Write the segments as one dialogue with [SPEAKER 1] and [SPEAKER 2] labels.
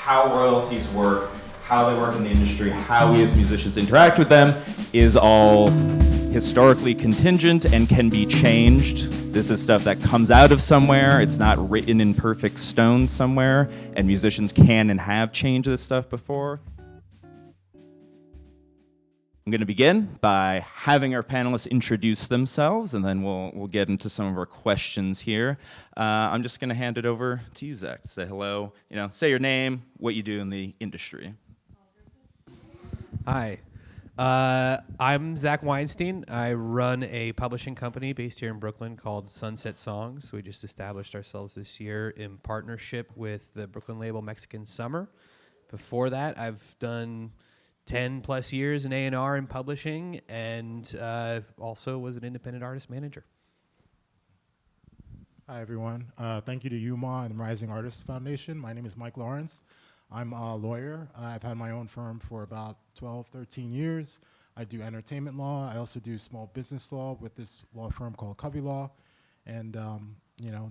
[SPEAKER 1] how royalties work, how they work in the industry, how we as musicians interact with them is all historically contingent and can be changed. This is stuff that comes out of somewhere. It's not written in perfect stone somewhere, and musicians can and have changed this stuff before. I'm going to begin by having our panelists introduce themselves, and then we'll get into some of our questions here. I'm just going to hand it over to you, Zack. Say hello, say your name, what you do in the industry.
[SPEAKER 2] Hi, I'm Zack Weinstein. I run a publishing company based here in Brooklyn called Sunset Songs. We just established ourselves this year in partnership with the Brooklyn label Mexican Summer. Before that, I've done 10 plus years in A&R and publishing, and also was an independent artist manager.
[SPEAKER 3] Hi, everyone. Thank you to UMAW and the Rising Artists Foundation. My name is Mike Lawrence. I'm a lawyer. I've had my own firm for about 12, 13 years. I do entertainment law. I also do small business law with this law firm called Covey Law. And,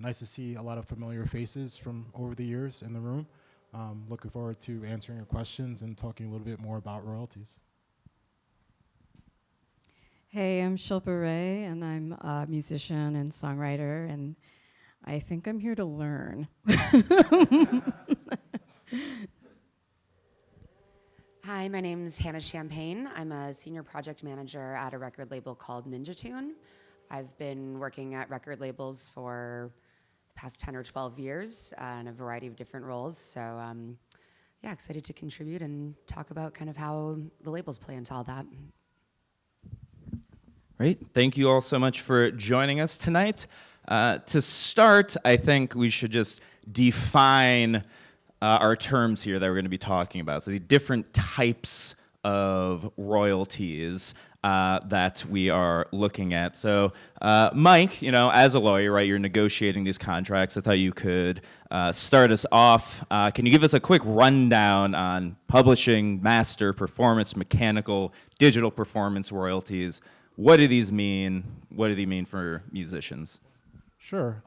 [SPEAKER 3] nice to see a lot of familiar faces from over the years in the room. Looking forward to answering your questions and talking a little bit more about royalties.
[SPEAKER 4] Hey, I'm Shilpa Ray, and I'm a musician and songwriter, and I think I'm here to learn.
[SPEAKER 5] Hi, my name's Hannah Champagne. I'm a senior project manager at a record label called Ninja Tune. I've been working at record labels for the past 10 or 12 years in a variety of different roles. So excited to contribute and talk about kind of how the labels play into all that.
[SPEAKER 1] Great. Thank you all so much for joining us tonight. To start, I think we should just define our terms here that we're going to be talking about. So the different types of royalties that we are looking at. So Mike, as a lawyer, right, you're negotiating these contracts. I thought you could start us off. Can you give us a quick rundown on publishing, master, performance, mechanical, digital performance royalties? What do these mean? What do they mean for musicians?
[SPEAKER 3] Sure.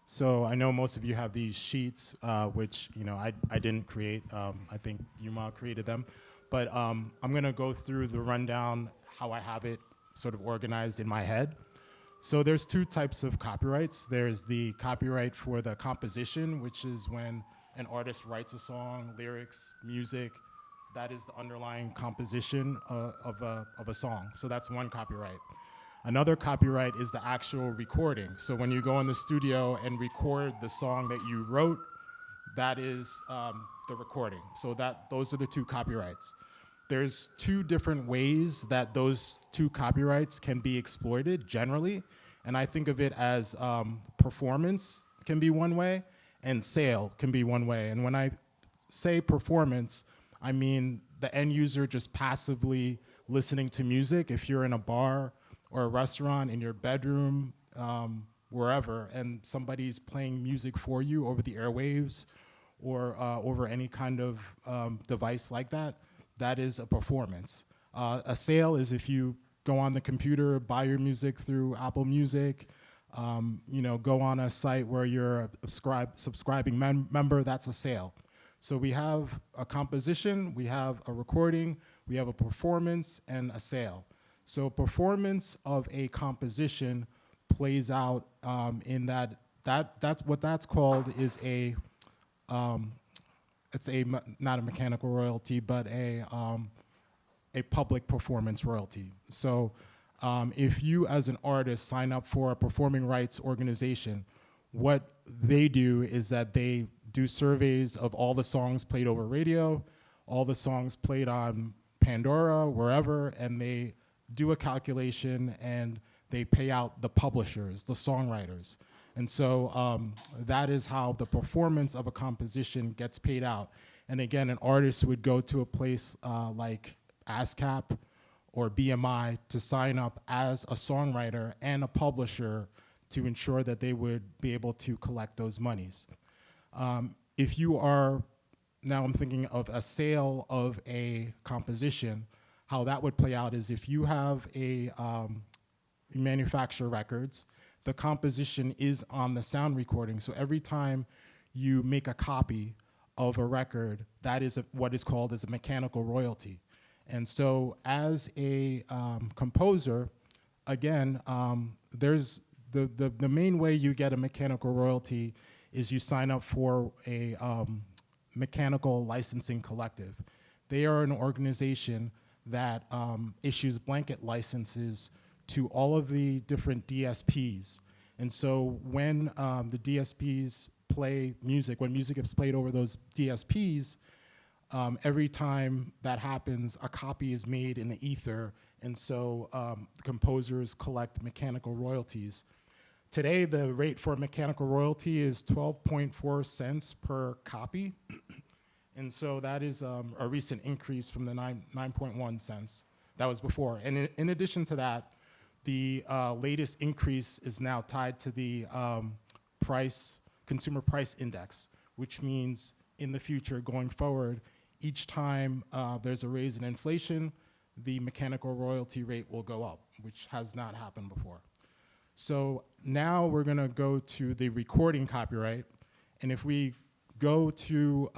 [SPEAKER 3] So I know most of you have these sheets, which I didn't create. I think UMAW created them. But I'm going to go through the rundown, how I have it sort of organized in my head. So there's two types of copyrights. There's the copyright for the composition, which is when an artist writes a song, lyrics, music. That is the underlying composition of a song. So that's one copyright. Another copyright is the actual recording. So when you go in the studio and record the song that you wrote, that is the recording. So those are the two copyrights. There's two different ways that those two copyrights can be exploited generally. And I think of it as performance can be one way and sale can be one way. And when I say performance, I mean the end user just passively listening to music. If you're in a bar or a restaurant, in your bedroom, wherever, and somebody's playing music for you over the airwaves or over any kind of device like that, that is a performance. A sale is if you go on the computer, buy your music through Apple Music, go on a site where you're a subscribing member, that's a sale. So we have a composition, we have a recording, we have a performance, and a sale. So performance of a composition plays out in that's what that's called is not a mechanical royalty, but a public performance royalty. So if you as an artist sign up for a performing rights organization, what they do is that they do surveys of all the songs played over radio, all the songs played on Pandora, wherever, and they do a calculation and they pay out the publishers, the songwriters. And so that is how the performance of a composition gets paid out. And again, an artist would go to a place like ASCAP or BMI to sign up as a songwriter and a publisher to ensure that they would be able to collect those monies. If you are, now I'm thinking of a sale of a composition, how that would play out is if you have you manufacture records, the composition is on the sound recording. So every time you make a copy of a record, that is what is called as a mechanical royalty. And so as a composer, again, there's the main way you get a mechanical royalty is you sign up for a mechanical licensing collective. They are an organization that issues blanket licenses to all of the different DSPs. And so when the DSPs play music, when music is played over those DSPs, every time that happens, a copy is made in the ether, and so the composers collect mechanical royalties. Today, the rate for mechanical royalty is 12.4 cents per copy, and so that is a recent increase from the 9.1 cents that was before. And in addition to that, the latest increase is now tied to the consumer price index, which means in the future, going forward, each time there's a raise in inflation, the mechanical royalty rate will go up, which has not happened before. So now we're gonna go to the recording copyright. And if we go to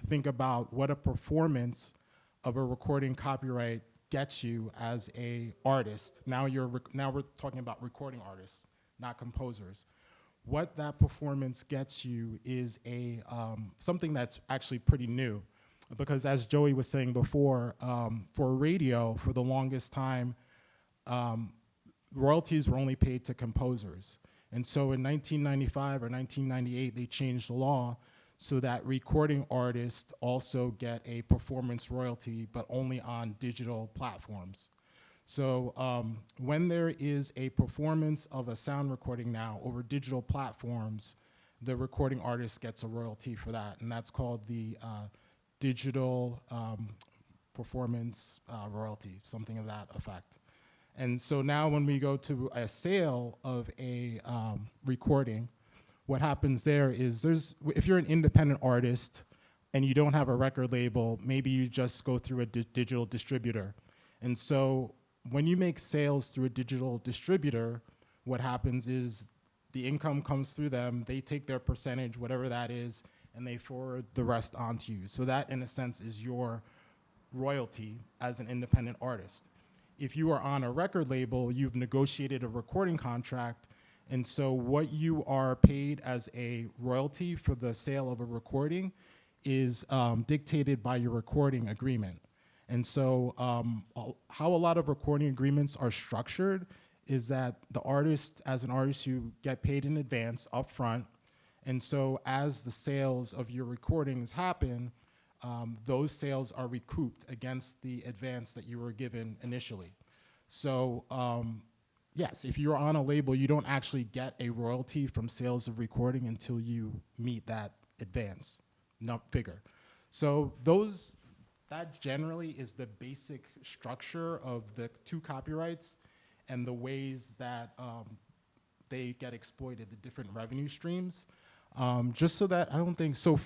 [SPEAKER 3] think about what a performance of a recording copyright gets you as a artist, now we're talking about recording artists, not composers. What that performance gets you is a something that's actually pretty new. Because as Joey was saying before, for radio, for the longest time, royalties were only paid to composers. And so in 1995 or 1998, they changed the law so that recording artists also get a performance royalty, but only on digital platforms. So when there is a performance of a sound recording now over digital platforms, the recording artist gets a royalty for that, and that's called the digital performance royalty, something of that effect. And so now when we go to a sale of a recording, what happens there is if you're an independent artist and you don't have a record label, maybe you just go through a digital distributor. And so when you make sales through a digital distributor, what happens is the income comes through them, they take their percentage, whatever that is, and they forward the rest onto you. So that, in a sense, is your royalty as an independent artist. If you are on a record label, you've negotiated a recording contract, and so what you are paid as a royalty for the sale of a recording is dictated by your recording agreement. And so how a lot of recording agreements are structured is that the artist, as an artist, you get paid in advance upfront. And so as the sales of your recordings happen, those sales are recouped against the advance that you were given initially. So yes, if you're on a label, you don't actually get a royalty from sales of recording until you meet that advance figure. So that generally is the basic structure of the two copyrights and the ways that they get exploited, the different revenue streams. Just so that I don't think, so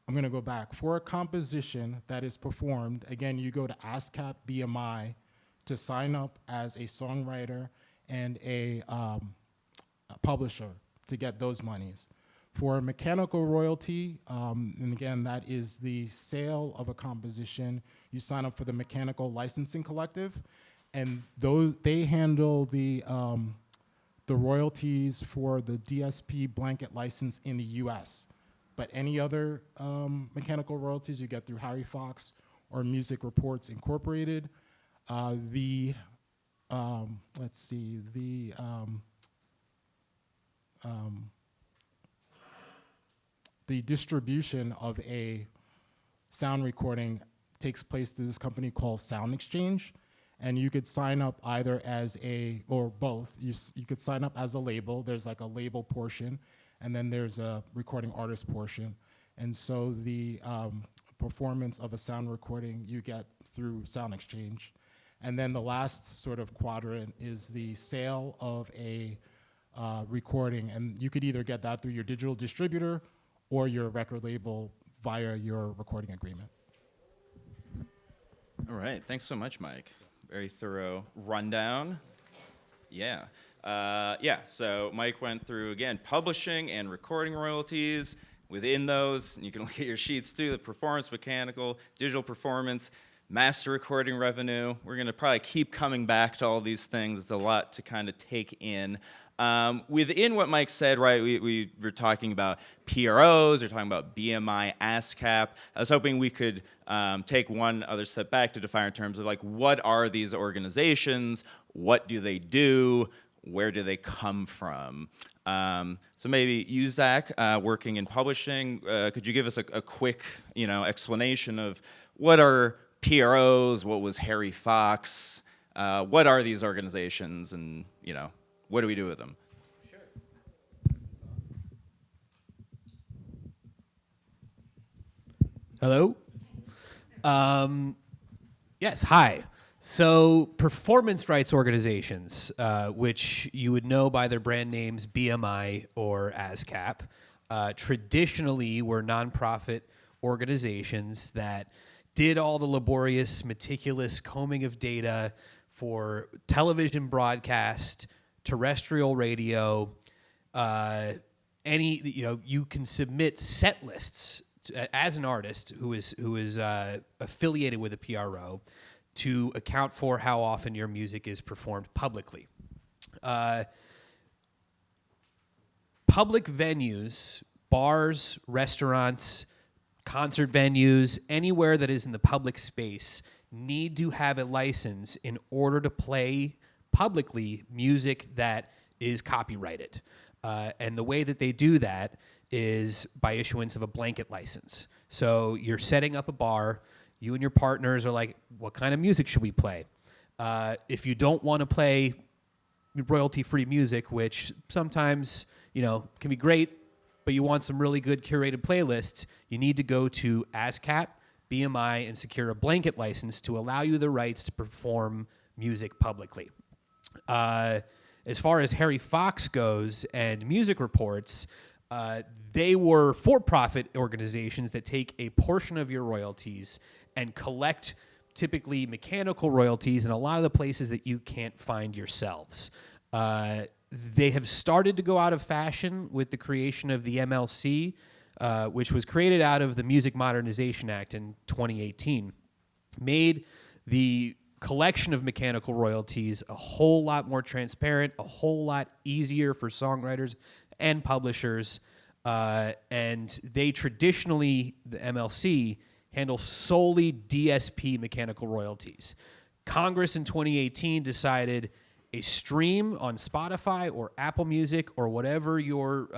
[SPEAKER 3] I'm gonna go back. For a composition that is performed, again, you go to ASCAP BMI to sign up as a songwriter and a publisher to get those monies. For a mechanical royalty, and again, that is the sale of a composition, you sign up for the Mechanical Licensing Collective, and they handle the royalties for the DSP blanket license in the US. But any other mechanical royalties you get through Harry Fox or Music Reports Incorporated. The distribution of a sound recording takes place through this company called Sound Exchange. And you could sign up either as or both. You could sign up as a label. There's like a label portion, and then there's a recording artist portion. And so the performance of a sound recording you get through Sound Exchange. And then the last sort of quadrant is the sale of a recording. And you could either get that through your digital distributor or your record label via your recording agreement.
[SPEAKER 1] All right, thanks so much, Mike. Very thorough rundown. Yeah, so Mike went through, again, publishing and recording royalties, within those, and you can look at your sheets too, the performance, mechanical, digital performance, master recording revenue. We're going to probably keep coming back to all these things. It's a lot to kind of take in. Within what Mike said, right, we were talking about PROs, we're talking about BMI, ASCAP. I was hoping we could take one other step back to define in terms of like, what are these organizations? What do they do? Where do they come from? So maybe you, Zack, working in publishing, could you give us a quick, explanation of what are PROs? What was Harry Fox? What are these organizations, and what do we do with them?
[SPEAKER 2] Sure. Hello? Yes, hi. So performance rights organizations, which you would know by their brand names BMI or ASCAP, traditionally were nonprofit organizations that did all the laborious, meticulous combing of data for television broadcast, terrestrial radio, you can submit set lists as an artist who is affiliated with a PRO to account for how often your music is performed publicly. Public venues, bars, restaurants, concert venues, anywhere that is in the public space need to have a license in order to play publicly music that is copyrighted. And the way that they do that is by issuance of a blanket license. So you're setting up a bar, you and your partners are like, what kind of music should we play? If you don't want to play royalty-free music, which sometimes, can be great, but you want some really good curated playlists, you need to go to ASCAP, BMI, and secure a blanket license to allow you the rights to perform music publicly. As far as Harry Fox goes and Music Reports, they were for-profit organizations that take a portion of your royalties and collect typically mechanical royalties in a lot of the places that you can't find yourselves. They have started to go out of fashion with the creation of the MLC, which was created out of the Music Modernization Act in 2018, made the collection of mechanical royalties a whole lot more transparent, a whole lot easier for songwriters and publishers. And they traditionally, the MLC, handle solely DSP mechanical royalties. Congress in 2018 decided a stream on Spotify or Apple Music or whatever your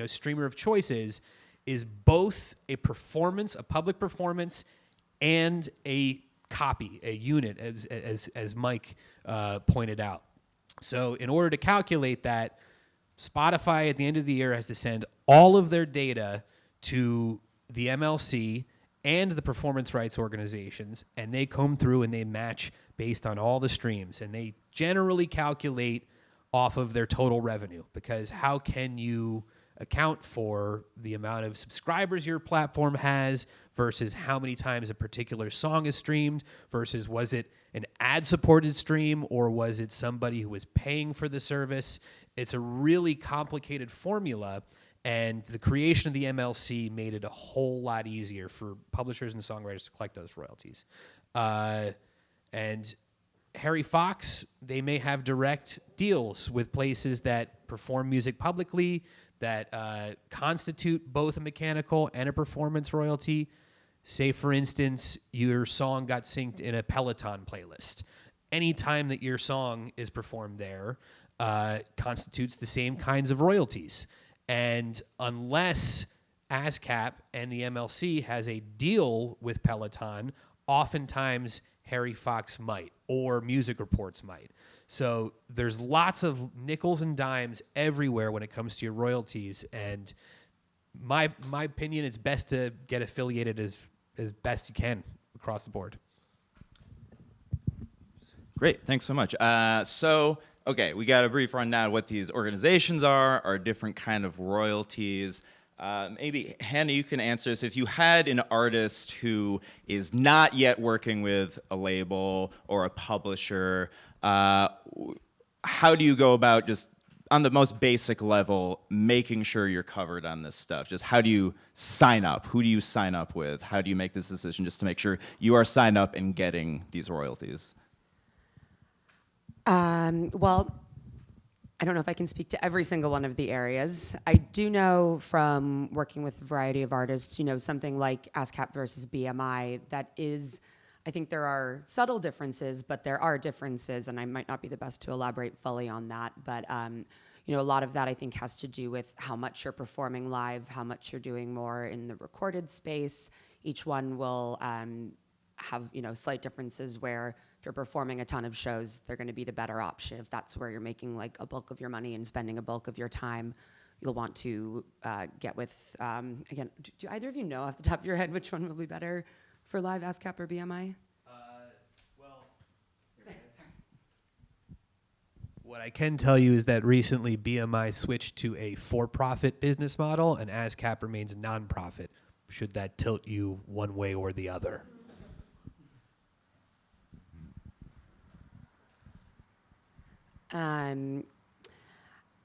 [SPEAKER 2] streamer of choice is both a performance, a public performance, and a copy, a unit, as Mike pointed out. So in order to calculate that, Spotify at the end of the year has to send all of their data to the MLC and the performance rights organizations, and they comb through and they match based on all the streams, and they generally calculate off of their total revenue, because how can you account for the amount of subscribers your platform has versus how many times a particular song is streamed versus was it an ad-supported stream or was it somebody who was paying for the service? It's a really complicated formula, and the creation of the MLC made it a whole lot easier for publishers and songwriters to collect those royalties. And Harry Fox, they may have direct deals with places that perform music publicly, that constitute both a mechanical and a performance royalty. Say, for instance, your song got synced in a Peloton playlist. Any time that your song is performed there constitutes the same kinds of royalties. And unless ASCAP and the MLC has a deal with Peloton, oftentimes Harry Fox might, or Music Reports might. So there's lots of nickels and dimes everywhere when it comes to your royalties, and my opinion, it's best to get affiliated as best you can across the board.
[SPEAKER 1] Great, thanks so much. Okay, we got a brief rundown of what these organizations are different kind of royalties. Maybe, Hannah, you can answer this. If you had an artist who is not yet working with a label or a publisher, how do you go about just on the most basic level, making sure you're covered on this stuff? Just how do you sign up? Who do you sign up with? How do you make this decision just to make sure you are signed up and getting these royalties?
[SPEAKER 5] Well, I don't know if I can speak to every single one of the areas. I do know from working with a variety of artists, something like ASCAP versus BMI, that is, I think there are subtle differences, but there are differences, and I might not be the best to elaborate fully on that. But a lot of that I think has to do with how much you're performing live, how much you're doing more in the recorded space. Each one will have slight differences where if you're performing a ton of shows, they're going to be the better option. If that's where you're making like a bulk of your money and spending a bulk of your time, you'll want to get with, again, do either of you know off the top of your head which one will be better for live, ASCAP or BMI?
[SPEAKER 2] What I can tell you is that recently BMI switched to a for-profit business model, and ASCAP remains nonprofit. Should that tilt you one way or the other?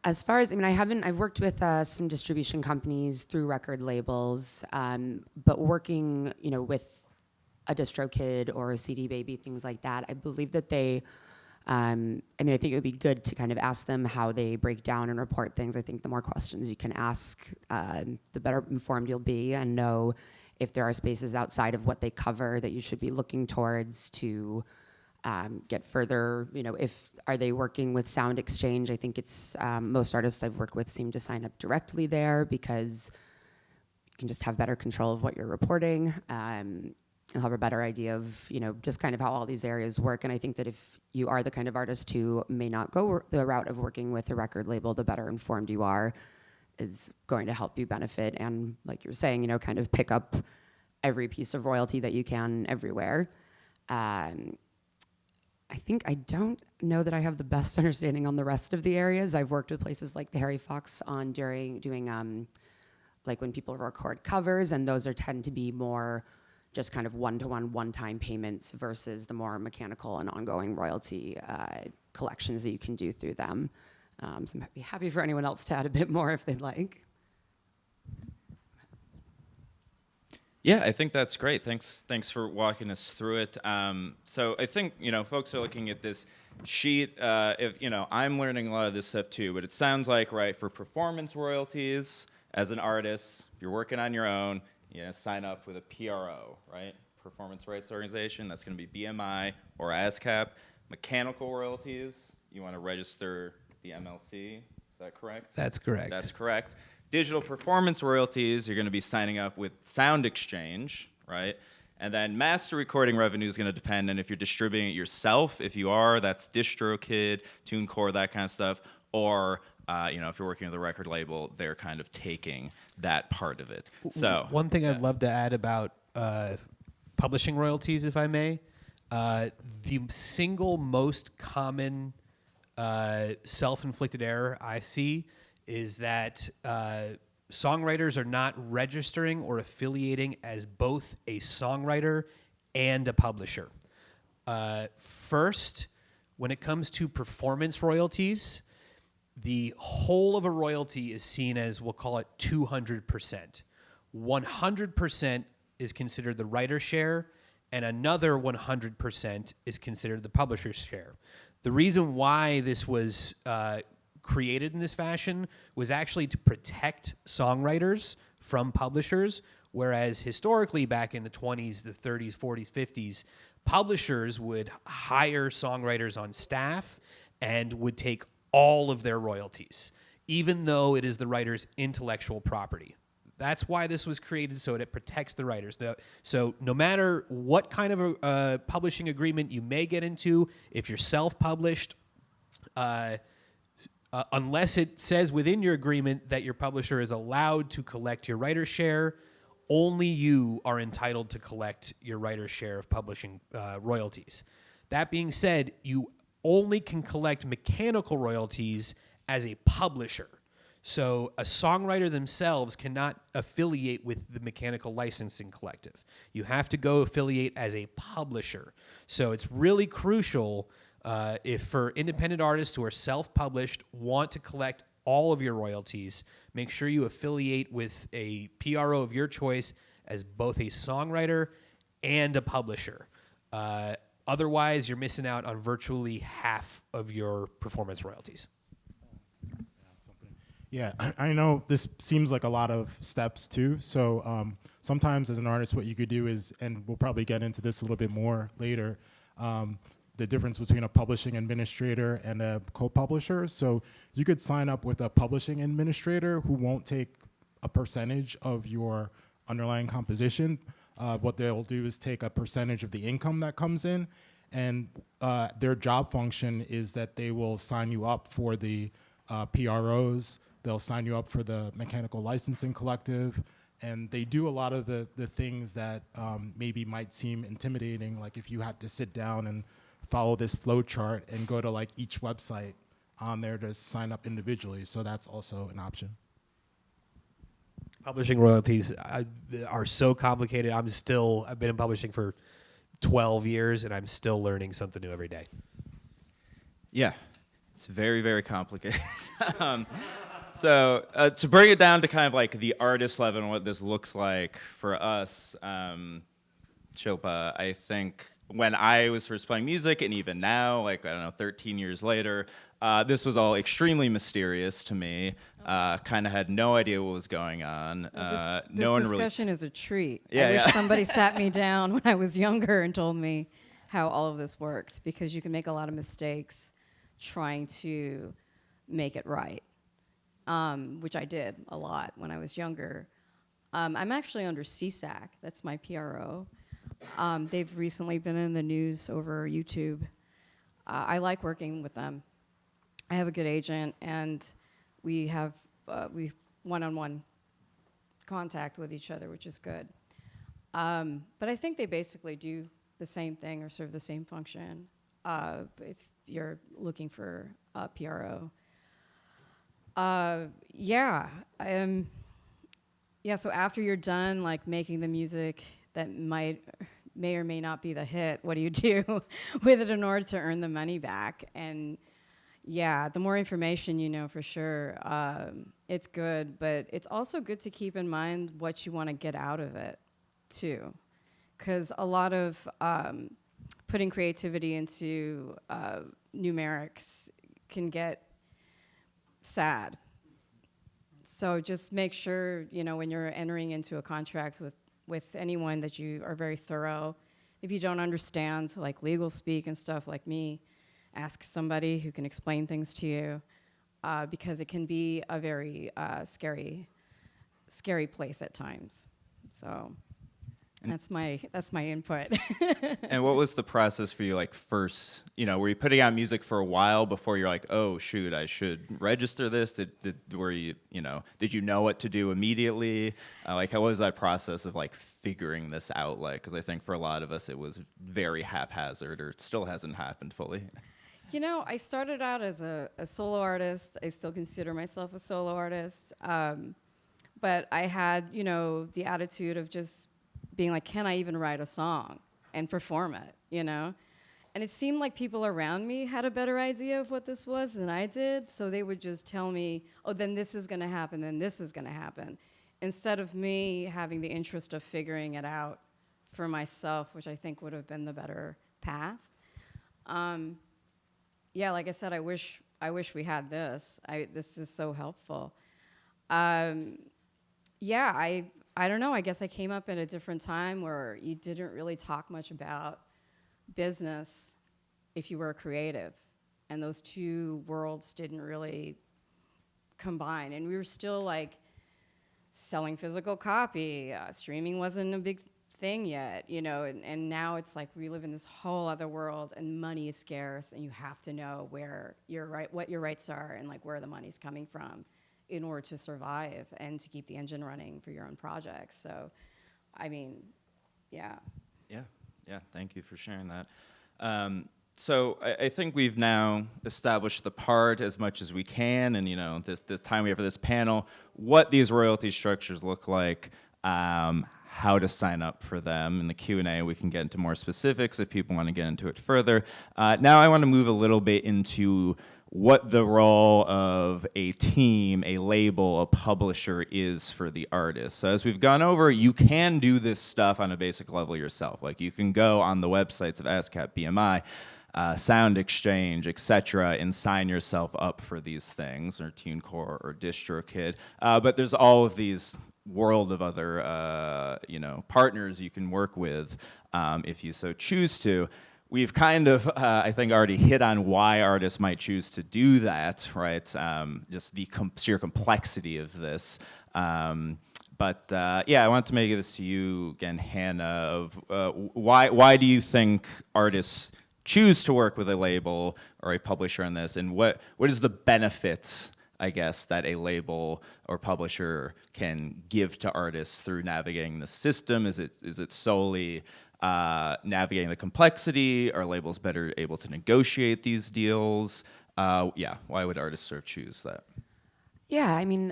[SPEAKER 5] As far as, I've worked with some distribution companies through record labels, but working, with a DistroKid or a CD Baby, things like that, I believe that they, I think it would be good to kind of ask them how they break down and report things. I think the more questions you can ask, the better informed you'll be, and know if there are spaces outside of what they cover that you should be looking towards to get further, if are they working with Sound Exchange? I think it's most artists I've worked with seem to sign up directly there because you can just have better control of what you're reporting. You'll have a better idea of, just kind of how all these areas work. And I think that if you are the kind of artist who may not go the route of working with a record label, the better informed you are is going to help you benefit. And like you were saying, kind of pick up every piece of royalty that you can everywhere. I don't know that I have the best understanding on the rest of the areas. I've worked with places like the Harry Fox on doing like when people record covers, and those tend to be more just kind of one-to-one, one-time payments versus the more mechanical and ongoing royalty collections that you can do through them. So I'd be happy for anyone else to add a bit more if they'd like.
[SPEAKER 1] Yeah, I think that's great. Thanks for walking us through it. So I think, folks are looking at this sheet. I'm learning a lot of this stuff too, but it sounds like, right, for performance royalties as an artist, if you're working on your own, sign up with a PRO, right? Performance Rights Organization. That's going to be BMI or ASCAP. Mechanical royalties, you want to register the MLC. Is that correct?
[SPEAKER 2] That's correct.
[SPEAKER 1] That's correct. Digital performance royalties, you're going to be signing up with Sound Exchange, right? And then master recording revenue is going to depend on if you're distributing it yourself. If you are, that's DistroKid, TuneCore, that kind of stuff. Or, if you're working with a record label, they're kind of taking that part of it. So
[SPEAKER 2] one thing I'd love to add about publishing royalties, if I may, the single most common self-inflicted error I see is that songwriters are not registering or affiliating as both a songwriter and a publisher. First, when it comes to performance royalties, the whole of a royalty is seen as, we'll call it 200%. 100% is considered the writer's share, and another 100% is considered the publisher's share. The reason why this was created in this fashion was actually to protect songwriters from publishers, whereas historically back in the 20s, the 30s, 40s, 50s, publishers would hire songwriters on staff and would take all of their royalties, even though it is the writer's intellectual property. That's why this was created, so it protects the writers. So no matter what kind of a publishing agreement you may get into, if you're self-published, unless it says within your agreement that your publisher is allowed to collect your writer's share, only you are entitled to collect your writer's share of publishing royalties. That being said, you only can collect mechanical royalties as a publisher. So a songwriter themselves cannot affiliate with the Mechanical Licensing Collective. You have to go affiliate as a publisher. So it's really crucial If for independent artists who are self-published want to collect all of your royalties, make sure you affiliate with a PRO of your choice as both a songwriter and a publisher. Otherwise, you're missing out on virtually half of your performance royalties.
[SPEAKER 3] Yeah, I know this seems like a lot of steps too. So sometimes as an artist, what you could do is, and we'll probably get into this a little bit more later, the difference between a publishing administrator and a co-publisher. So you could sign up with a publishing administrator who won't take a percentage of your underlying composition. What they'll do is take a percentage of the income that comes in, and their job function is that they will sign you up for the PROs. They'll sign you up for the mechanical licensing collective, and they do a lot of the things that maybe might seem intimidating, like if you had to sit down and follow this flow chart and go to like each website on there to sign up individually. So that's also an option.
[SPEAKER 2] Publishing royalties are so complicated. I've been in publishing for 12 years, and I'm still learning something new every day.
[SPEAKER 1] Yeah, it's very, very complicated. So to bring it down to kind of like the artist level and what this looks like for us, Shilpa, I think when I was first playing music, and even now, like, I don't know, 13 years later, this was all extremely mysterious to me. Kind of had no idea what was going on.
[SPEAKER 4] This
[SPEAKER 1] no one
[SPEAKER 4] discussion is a treat.
[SPEAKER 1] Yeah,
[SPEAKER 4] I wish
[SPEAKER 1] yeah.
[SPEAKER 4] somebody sat me down when I was younger and told me how all of this worked, because you can make a lot of mistakes trying to make it right, which I did a lot when I was younger. I'm actually under CSAC. That's my PRO. They've recently been in the news over YouTube. I like working with them. I have a good agent, and we have one-on-one contact with each other, which is good. But I think they basically do the same thing or serve the same function if you're looking for a PRO. So after you're done, like, making the music that may or may not be the hit, what do you do with it in order to earn the money back? And yeah, the more information you know, for sure, it's good, but it's also good to keep in mind what you want to get out of it too, because a lot of putting creativity into numerics can get sad. So just make sure, you know, when you're entering into a contract with anyone, that you are very thorough. If you don't understand, like, legal speak and stuff, like me, ask somebody who can explain things to you, because it can be a very scary place at times. So that's my input.
[SPEAKER 1] And what was the process for you, like, first, you know, were you putting out music for a while before you're like, oh shoot, I should register this? Did you know what to do immediately? Like, how was that process of, like, figuring this out? Like, because I think for a lot of us it was very haphazard, or it still hasn't happened fully.
[SPEAKER 4] You know, I started out as a solo artist. I still consider myself a solo artist. But I had, you know, the attitude of just being like, can I even write a song and perform it, you know? And it seemed like people around me had a better idea of what this was than I did, so they would just tell me, oh, then this is gonna happen, then this is gonna happen, instead of me having the interest of figuring it out for myself, which I think would have been the better path. Yeah, like I said, I wish we had this. This is so helpful. I don't know, I guess I came up at a different time where you didn't really talk much about business if you were a creative, and those two worlds didn't really combine, and we were still, like, selling physical copy. Streaming wasn't a big thing yet, you know, and now it's like we live in this whole other world, and money is scarce, and you have to know what your rights are, and, like, where the money's coming from in order to survive and to keep the engine running for your own projects. So, I mean, yeah.
[SPEAKER 1] Yeah, thank you for sharing that. So I think we've now established the part as much as we can, and, you know, this time we have for this panel, what these royalty structures look like, how to sign up for them. In the Q&A, we can get into more specifics if people want to get into it further. Now I want to move a little bit into what the role of a team, a label, a publisher is for the artist. So as we've gone over, you can do this stuff on a basic level yourself. Like you can go on the websites of ASCAP, BMI, Sound Exchange, etc., and sign yourself up for these things, or TuneCore or DistroKid. But there's all of these world of other partners you can work with if you so choose to. We've kind of, I think, already hit on why artists might choose to do that, right? Just the sheer complexity of this. But I want to make this to you again, Hannah. Of why do you think artists choose to work with a label or a publisher on this, and what is the benefits, I guess, that a label or publisher can give to artists through navigating the system? Is it solely navigating the complexity? Are labels better able to negotiate these deals? Why would artists sort of choose that?
[SPEAKER 5] Yeah, I mean,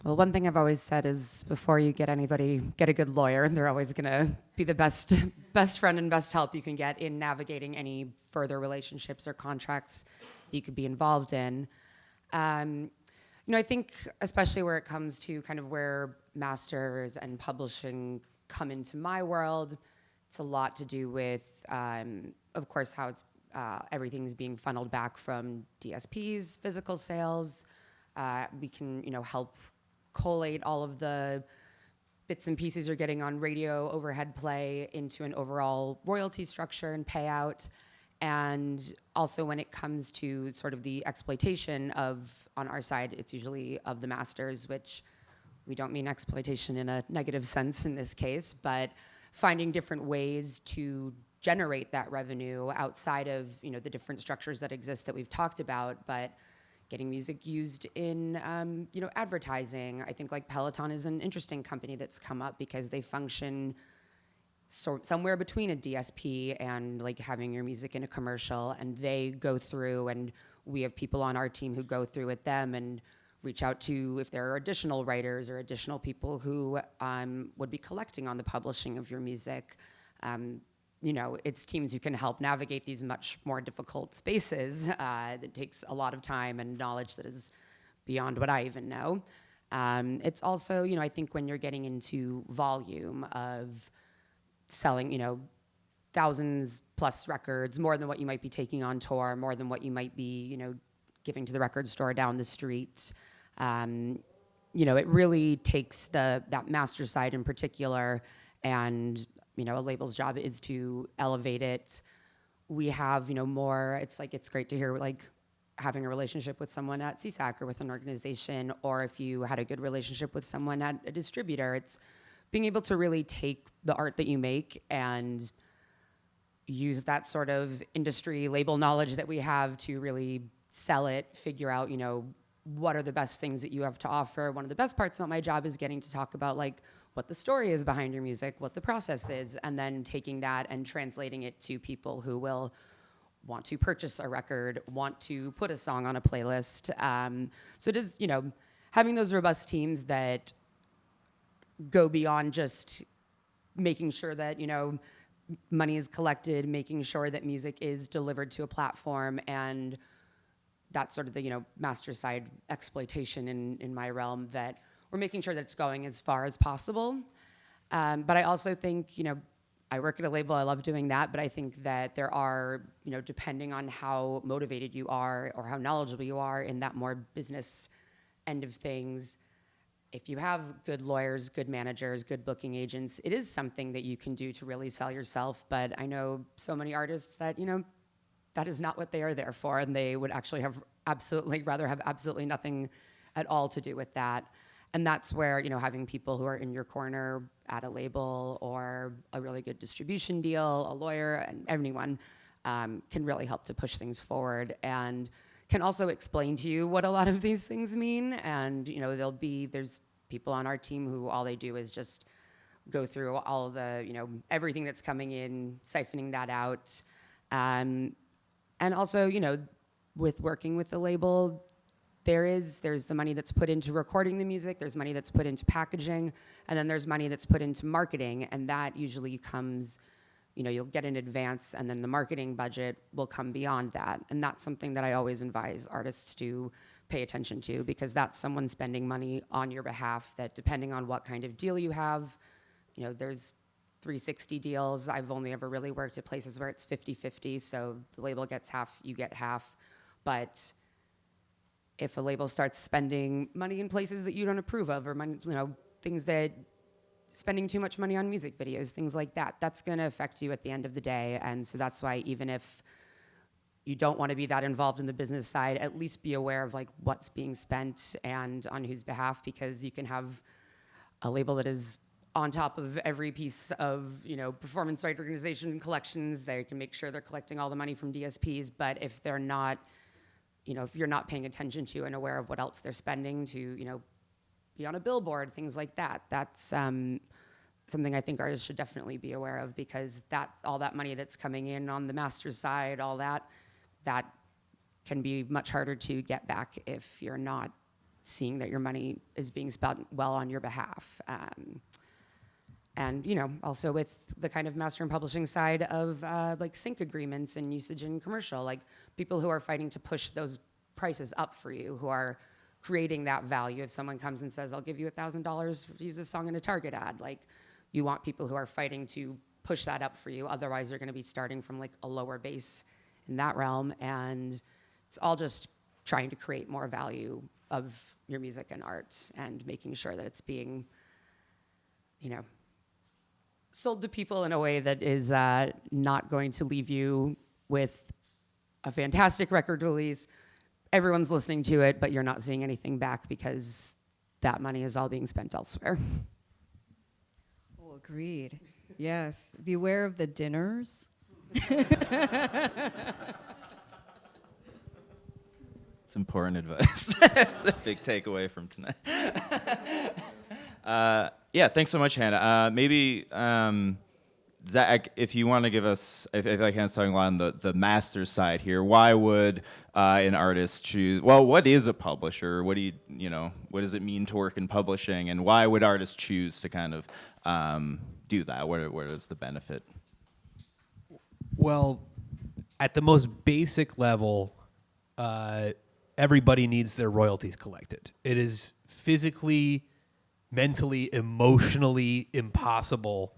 [SPEAKER 5] well, one thing I've always said is before you get anybody, get a good lawyer, and they're always going to be the best friend and best help you can get in navigating any further relationships or contracts that you could be involved in. I think especially where it comes to kind of where masters and publishing come into my world, it's a lot to do with, of course, how it's everything's being funneled back from DSPs, physical sales. We can, help collate all of the bits and pieces you're getting on radio overhead play into an overall royalty structure and payout. And also when it comes to sort of the exploitation of, on our side, it's usually of the masters, which we don't mean exploitation in a negative sense in this case, but finding different ways to generate that revenue outside of, the different structures that exist that we've talked about, but getting music used in, advertising. I think like Peloton is an interesting company that's come up because they function somewhere between a DSP and like having your music in a commercial, and they go through, and we have people on our team who go through with them and reach out to if there are additional writers or additional people who would be collecting on the publishing of your music. It's teams who can help navigate these much more difficult spaces that takes a lot of time and knowledge that is beyond what I even know. It's also, I think when you're getting into volume of selling, thousands plus records, more than what you might be taking on tour, more than what you might be, giving to the record store down the street. It really takes that master side in particular, and a label's job is to elevate it. We have, more, it's great to hear like having a relationship with someone at CSAC or with an organization, or if you had a good relationship with someone at a distributor, it's being able to really take the art that you make and use that sort of industry label knowledge that we have to really sell it, figure out, what are the best things that you have to offer. One of the best parts about my job is getting to talk about like what the story is behind your music, what the process is, and then taking that and translating it to people who will want to purchase a record, want to put a song on a playlist. So it is, having those robust teams that go beyond just making sure that, money is collected, making sure that music is delivered to a platform, and that's sort of the, master side exploitation in my realm, that we're making sure that it's going as far as possible. But I also think, I work at a label, I love doing that, but I think that there are, depending on how motivated you are or how knowledgeable you are in that more business end of things, if you have good lawyers, good managers, good booking agents, it is something that you can do to really sell yourself. But I know so many artists that, that is not what they are there for, and they would actually rather have absolutely nothing at all to do with that. And that's where, having people who are in your corner at a label or a really good distribution deal, a lawyer, and anyone can really help to push things forward, and can also explain to you what a lot of these things mean. And, there's people on our team who all they do is just go through all the, everything that's coming in, siphoning that out. And also, with working with the label, there's the money that's put into recording the music, there's money that's put into packaging, and then there's money that's put into marketing, and that usually comes, you'll get in advance, and then the marketing budget will come beyond that. And that's something that I always advise artists to pay attention to, because that's someone spending money on your behalf that, depending on what kind of deal you have, there's 360 deals. I've only ever really worked at places where it's 50-50, so the label gets half, you get half. But if a label starts spending money in places that you don't approve of, or money, things that spending too much money on music videos, things like that, that's going to affect you at the end of the day. And so that's why, even if you don't want to be that involved in the business side, at least be aware of like what's being spent and on whose behalf, because you can have a label that is on top of every piece of, performance right organization and collections. They can make sure they're collecting all the money from DSPs, but if they're not, if you're not paying attention to and aware of what else they're spending to, be on a billboard, things like that, that's something I think artists should definitely be aware of, because all that money that's coming in on the master's side, all that can be much harder to get back if you're not seeing that your money is being spent well on your behalf. And also with the kind of master and publishing side of like sync agreements and usage in commercial, like people who are fighting to push those prices up for you, who are creating that value. If someone comes and says, I'll give you $1,000 to use this song in a Target ad, like you want people who are fighting to push that up for you. Otherwise, you're going to be starting from like a lower base in that realm. And it's all just trying to create more value of your music and art, and making sure that it's being, sold to people in a way that is not going to leave you with a fantastic record release. Everyone's listening to it, but you're not seeing anything back because that money is all being spent elsewhere.
[SPEAKER 4] Oh, agreed. Yes. Beware of the dinners.
[SPEAKER 1] It's important advice. It's a big takeaway from tonight. Yeah, thanks so much, Hannah. Maybe, Zack, if you want to give us, if I can, starting on the master side here, why would an artist choose, what is a publisher? What what does it mean to work in publishing? And why would artists choose to kind of do that? Where is the benefit?
[SPEAKER 2] Well, at the most basic level, everybody needs their royalties collected. It is physically, mentally, emotionally impossible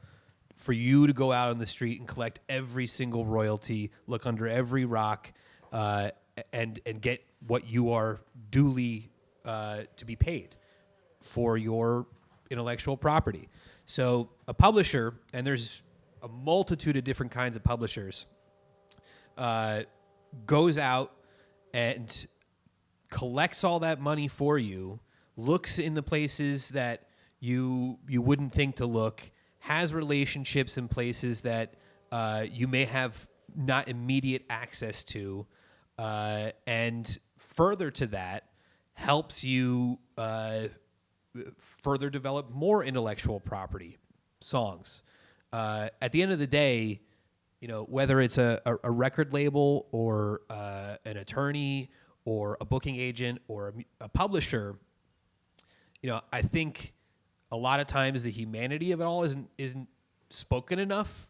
[SPEAKER 2] for you to go out on the street and collect every single royalty, look under every rock, and get what you are duly to be paid for your intellectual property. So a publisher, and there's a multitude of different kinds of publishers, goes out and collects all that money for you, looks in the places that you wouldn't think to look, has relationships in places that you may have not immediate access to, and further to that, helps you further develop more intellectual property, songs. At the end of the day, whether it's a record label or an attorney or a booking agent or a publisher, I think a lot of times the humanity of it all isn't spoken enough.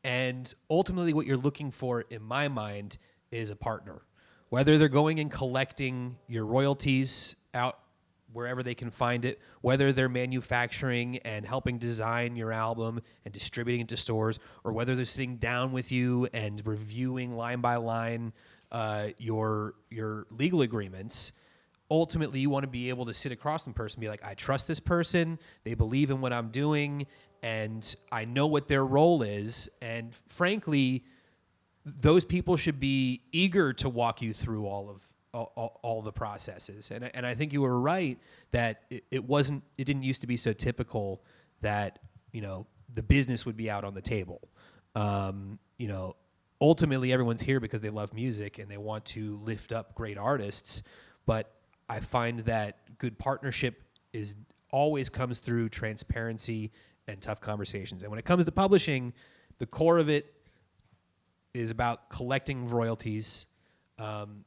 [SPEAKER 2] And ultimately what you're looking for, in my mind, is a partner. Whether they're going and collecting your royalties out wherever they can find it, whether they're manufacturing and helping design your album and distributing it to stores, or whether they're sitting down with you and reviewing line by line your legal agreements. Ultimately, you want to be able to sit across from the person and be like, I trust this person, they believe in what I'm doing, and I know what their role is. And frankly, those people should be eager to walk you through all the processes. And I think you were right that it didn't used to be so typical that, the business would be out on the table. Ultimately everyone's here because they love music and they want to lift up great artists, but I find that good partnership always comes through transparency and tough conversations. And when it comes to publishing, the core of it is about collecting royalties. And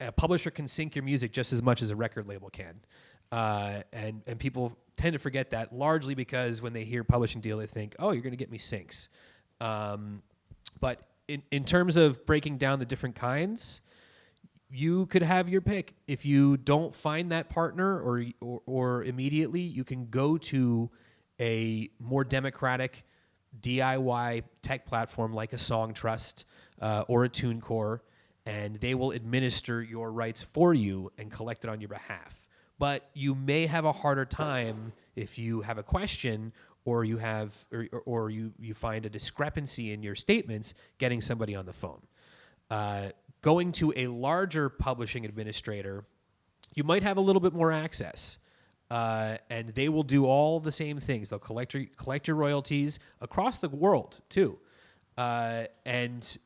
[SPEAKER 2] a publisher can sync your music just as much as a record label can. And people tend to forget that, largely because when they hear publishing deal, they think, oh, you're going to get me syncs. But in terms of breaking down the different kinds, you could have your pick. If you don't find that partner or immediately, you can go to a more democratic DIY tech platform like a Songtrust or a TuneCore, and they will administer your rights for you and collect it on your behalf. But you may have a harder time if you have a question or you have or you find a discrepancy in your statements getting somebody on the phone. Going to a larger publishing administrator, you might have a little bit more access. And they will do all the same things. They'll collect your royalties across the world too, and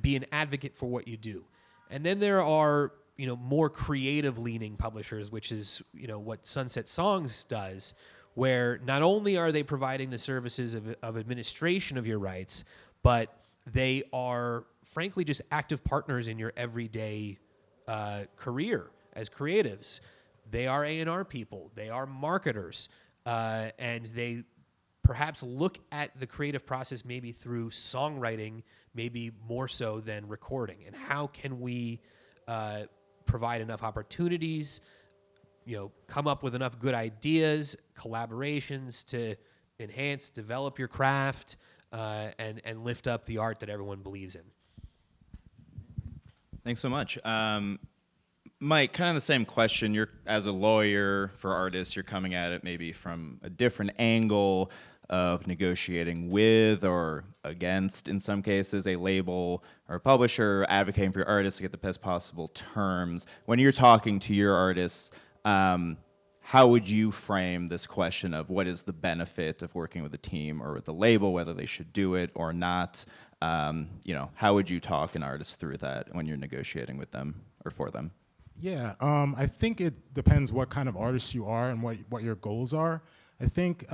[SPEAKER 2] be an advocate for what you do. And then there are more creative leaning publishers, which is what Sunset Songs does, where not only are they providing the services of administration of your rights, but they are frankly just active partners in your everyday career as creatives. They are A&R people. They are marketers. And they perhaps look at the creative process maybe through songwriting, maybe more so than recording. And how can we provide enough opportunities, come up with enough good ideas, collaborations to enhance, develop your craft, and lift up the art that everyone believes in.
[SPEAKER 1] Thanks so much. Mike, kind of the same question. You're, as a lawyer for artists, you're coming at it maybe from a different angle of negotiating with or against, in some cases, a label or a publisher, advocating for your artists to get the best possible terms. When you're talking to your artists, how would you frame this question of what is the benefit of working with a team or with a label, whether they should do it or not? How would you talk an artist through that when you're negotiating with them or for them?
[SPEAKER 3] Yeah, I think it depends what kind of artist you are and what your goals are. I think,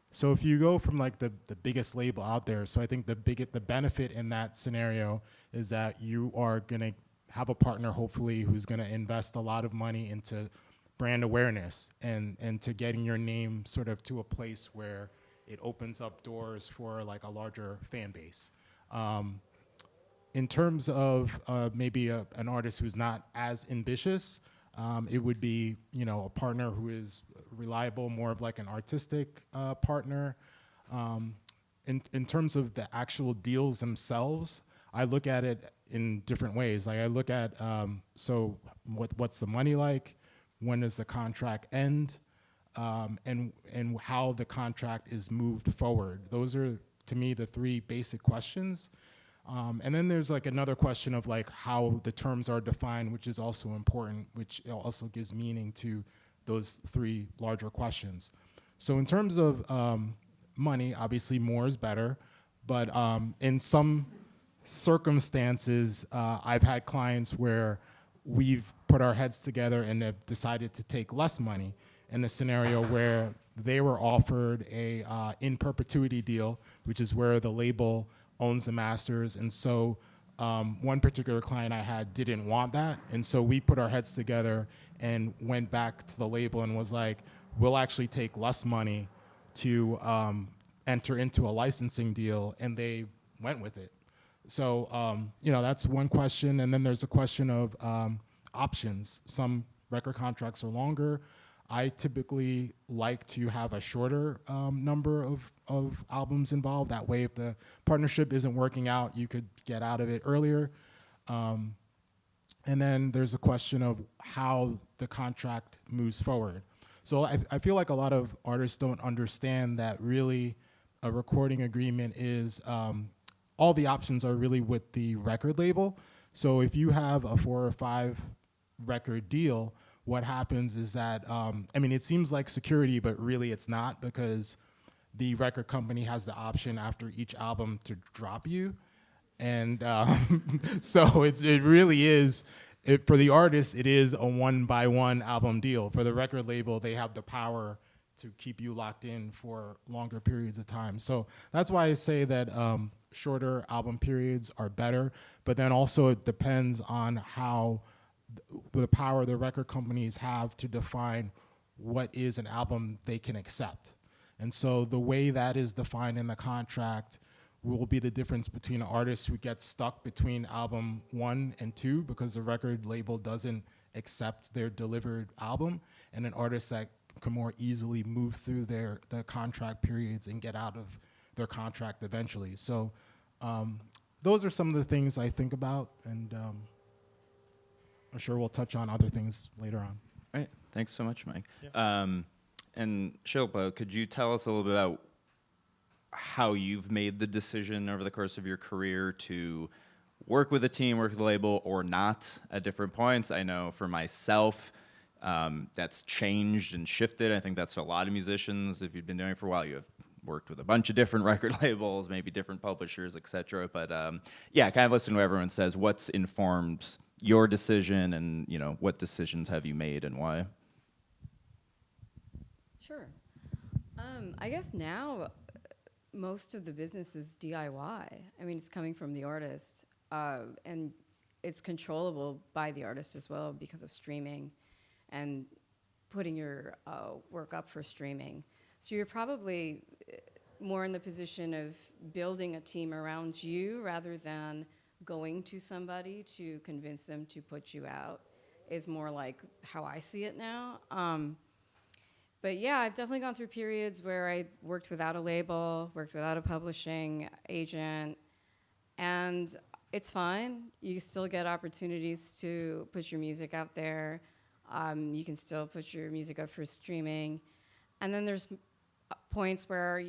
[SPEAKER 3] so if you go from like the biggest label out there, so I think the benefit in that scenario is that you are gonna have a partner, hopefully, who's gonna invest a lot of money into brand awareness and to getting your name sort of to a place where it opens up doors for like a larger fan base. In terms of maybe an artist who's not as ambitious, it would be a partner who is reliable, more of like an artistic partner. In terms of the actual deals themselves, I look at it in different ways. Like I look at so what's the money like, when does the contract end, and how the contract is moved forward. Those are, to me, the three basic questions. And then there's like another question of like how the terms are defined, which is also important, which also gives meaning to those three larger questions. So in terms of money, obviously more is better, but in some circumstances, I've had clients where we've put our heads together and have decided to take less money in a scenario where they were offered a in perpetuity deal, which is where the label owns the masters. And so one particular client I had didn't want that. And so we put our heads together and went back to the label and was like, we'll actually take less money to enter into a licensing deal. And they went with it. So, that's one question. And then there's a question of options. Some record contracts are longer. I typically like to have a shorter number of albums involved. That way, if the partnership isn't working out, you could get out of it earlier. And then there's a question of how the contract moves forward. So I feel like a lot of artists don't understand that really a recording agreement is, all the options are really with the record label. So if you have a 4 or 5 record deal, what happens is that, it seems like security, but really it's not, because the record company has the option after each album to drop you. And so it really is, for the artist, it is a 1-by-1 album deal. For the record label, they have the power to keep you locked in for longer periods of time. So that's why I say that shorter album periods are better, but then also it depends on how the power the record companies have to define what is an album they can accept. And so the way that is defined in the contract will be the difference between an artist who gets stuck between album 1 and 2 because the record label doesn't accept their delivered album, and an artist that can more easily move through the contract periods and get out of their contract eventually. So those are some of the things I think about, and I'm sure we'll touch on other things later on.
[SPEAKER 1] All right. Thanks so much, Mike.
[SPEAKER 3] Yeah.
[SPEAKER 1] And Shilpa, could you tell us a little bit about how you've made the decision over the course of your career to work with a team, work with a label, or not at different points? I know for myself, that's changed and shifted. I think that's for a lot of musicians. If you've been doing it for a while, you have worked with a bunch of different record labels, maybe different publishers, etc. But yeah, kind of listen to what everyone says. What's informed your decision, and what decisions have you made and why?
[SPEAKER 4] Sure. I guess now most of the business is DIY. I mean, it's coming from the artist, and it's controllable by the artist as well because of streaming and putting your work up for streaming. So you're probably more in the position of building a team around you rather than going to somebody to convince them to put you out, is more like how I see it now. But yeah, I've definitely gone through periods where I worked without a label, worked without a publishing agent, and it's fine. You still get opportunities to put your music out there. You can still put your music up for streaming. And then there's points where,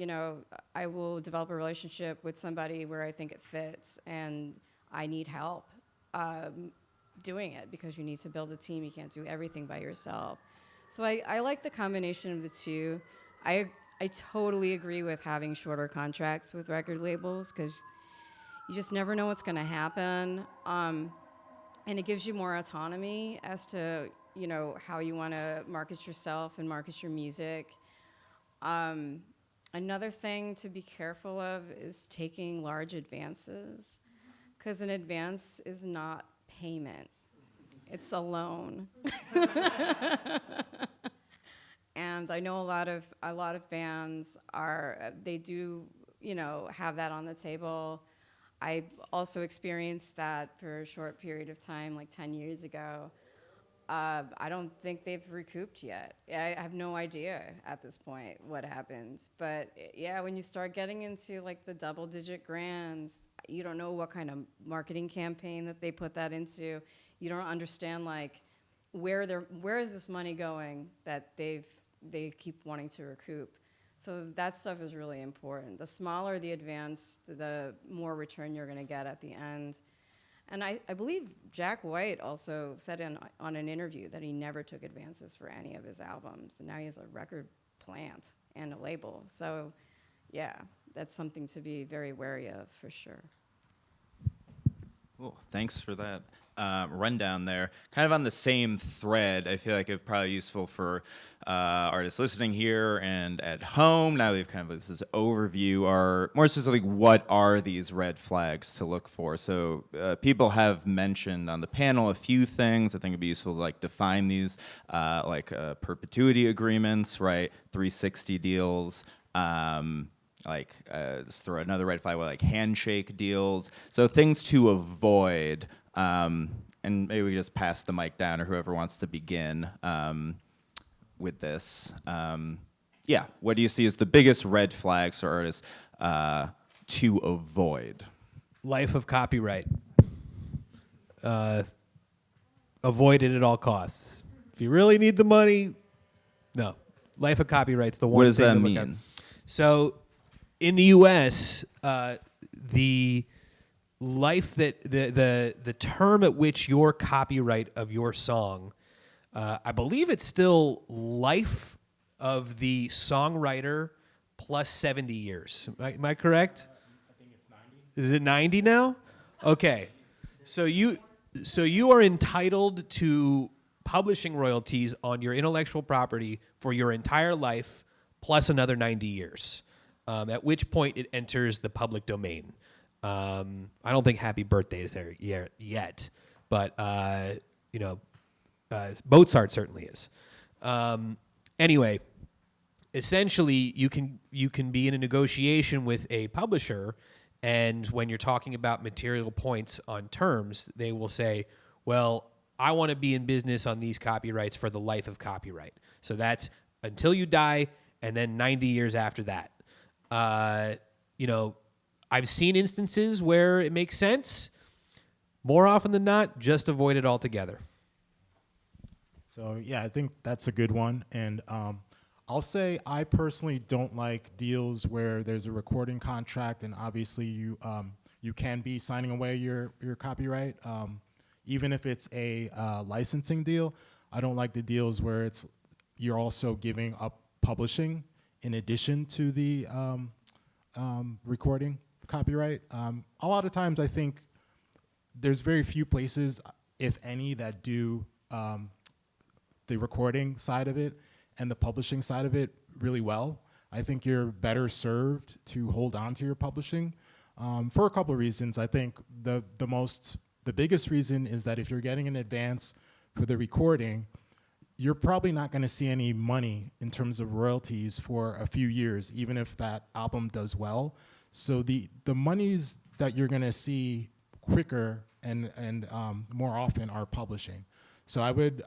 [SPEAKER 4] I will develop a relationship with somebody where I think it fits and I need help doing it, because you need to build a team. You can't do everything by yourself. So I like the combination of the two. I totally agree with having shorter contracts with record labels, because you just never know what's going to happen. And it gives you more autonomy as to, how you want to market yourself and market your music. Another thing to be careful of is taking large advances, because an advance is not payment. It's a loan. And I know a lot of bands they do, have that on the table. I also experienced that for a short period of time, like 10 years ago. I don't think they've recouped yet. I have no idea at this point what happened. But yeah, when you start getting into like the double-digit grands, you don't know what kind of marketing campaign that they put that into. You don't understand like where is this money going that they keep wanting to recoup. So that stuff is really important. The smaller the advance, the more return you're going to get at the end. And I believe Jack White also said on an interview that he never took advances for any of his albums. And now he has a record plant and a label. So yeah, that's something to be very wary of for sure.
[SPEAKER 1] Cool. Thanks for that rundown there. Kind of on the same thread, I feel like it's probably useful for artists listening here and at home. Now we've kind of this overview, or more specifically, what are these red flags to look for? So people have mentioned on the panel a few things. I think it'd be useful to like define these, like perpetuity agreements, right? 360 deals. Let's throw another red flag with like handshake deals. So things to avoid. And maybe we just pass the mic down, or whoever wants to begin with this. Yeah, what do you see as the biggest red flags for artists to avoid?
[SPEAKER 2] Life of copyright. Avoid it at all costs. If you really need the money, no. Life of copyright's the one
[SPEAKER 1] What does
[SPEAKER 2] thing
[SPEAKER 1] that
[SPEAKER 2] to look
[SPEAKER 1] mean?
[SPEAKER 2] at. So in the U.S., the life that the term at which your copyright of your song, I believe it's still life of the songwriter plus 70 years. Am I correct?
[SPEAKER 3] I think it's 90.
[SPEAKER 2] Is it 90 now? Okay. So you are entitled to publishing royalties on your intellectual property for your entire life plus another 90 years, at which point it enters the public domain. I don't think Happy Birthday is there yet, but Mozart certainly is. Anyway, essentially, you can be in a negotiation with a publisher, and when you're talking about material points on terms, they will say, well, I want to be in business on these copyrights for the life of copyright. So that's until you die, and then 90 years after that. I've seen instances where it makes sense. More often than not, just avoid it altogether.
[SPEAKER 3] So yeah, I think that's a good one. And I'll say I personally don't like deals where there's a recording contract and obviously you can be signing away your copyright. Even if it's a licensing deal, I don't like the deals where you're also giving up publishing in addition to the recording copyright. A lot of times I think there's very few places, if any, that do the recording side of it and the publishing side of it really well. I think you're better served to hold on to your publishing for a couple of reasons. I think the biggest reason is that if you're getting an advance for the recording, you're probably not going to see any money in terms of royalties for a few years, even if that album does well. So the monies that you're going to see quicker and more often are publishing. So I would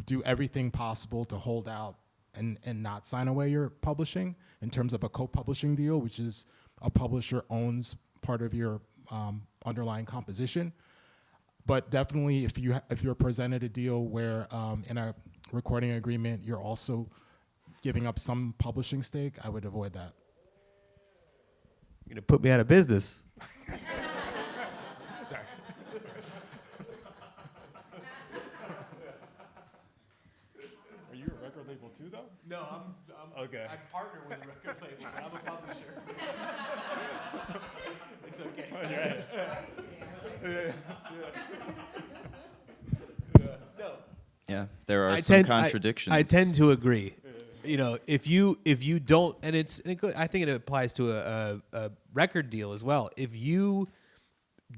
[SPEAKER 3] do everything possible to hold out and not sign away your publishing in terms of a co-publishing deal, which is a publisher owns part of your underlying composition. But definitely, if you're presented a deal where in a recording agreement you're also giving up some publishing stake, I would avoid that.
[SPEAKER 2] You're gonna put me out of business.
[SPEAKER 3] Are you a record label too, though?
[SPEAKER 2] No, I'm
[SPEAKER 3] okay.
[SPEAKER 2] I partner with a record label, but I'm a publisher. It's okay. No.
[SPEAKER 1] Yeah, there are some contradictions.
[SPEAKER 2] I tend to agree. If you don't, and I think it applies to a record deal as well. If you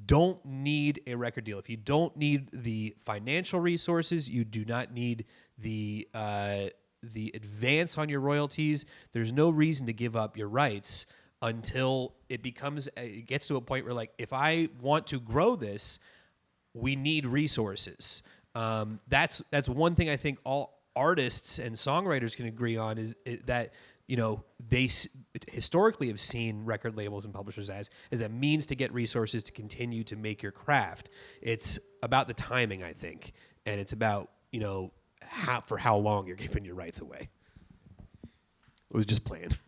[SPEAKER 2] don't need a record deal, if you don't need the financial resources, you do not need the advance on your royalties, there's no reason to give up your rights until it gets to a point where, like, if I want to grow this, we need resources. That's one thing I think all artists and songwriters can agree on is that they historically have seen record labels and publishers as a means to get resources to continue to make your craft. It's about the timing, I think, and it's about for how long you're giving your rights away. It was just planned.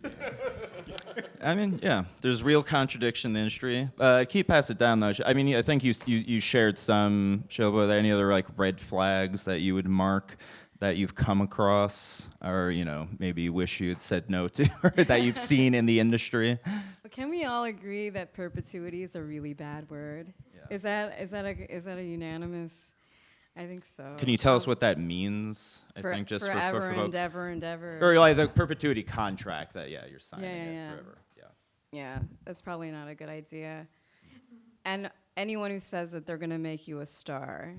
[SPEAKER 1] I mean, yeah, there's real contradiction in the industry. Keep pass it down though. I mean, I think you shared some, Shilpa, any other like red flags that you would mark that you've come across, or maybe you wish you had said no to, or that you've seen in the industry?
[SPEAKER 4] But can we all agree that perpetuity is a really bad word?
[SPEAKER 1] Yeah.
[SPEAKER 4] Is that a unanimous? I think so.
[SPEAKER 1] Can you tell us what that means? I think just
[SPEAKER 4] forever
[SPEAKER 1] for
[SPEAKER 4] and ever and ever.
[SPEAKER 1] or like the perpetuity contract that you're signing
[SPEAKER 4] Yeah.
[SPEAKER 1] forever. Yeah.
[SPEAKER 4] Yeah, that's probably not a good idea. And anyone who says that they're going to make you a star,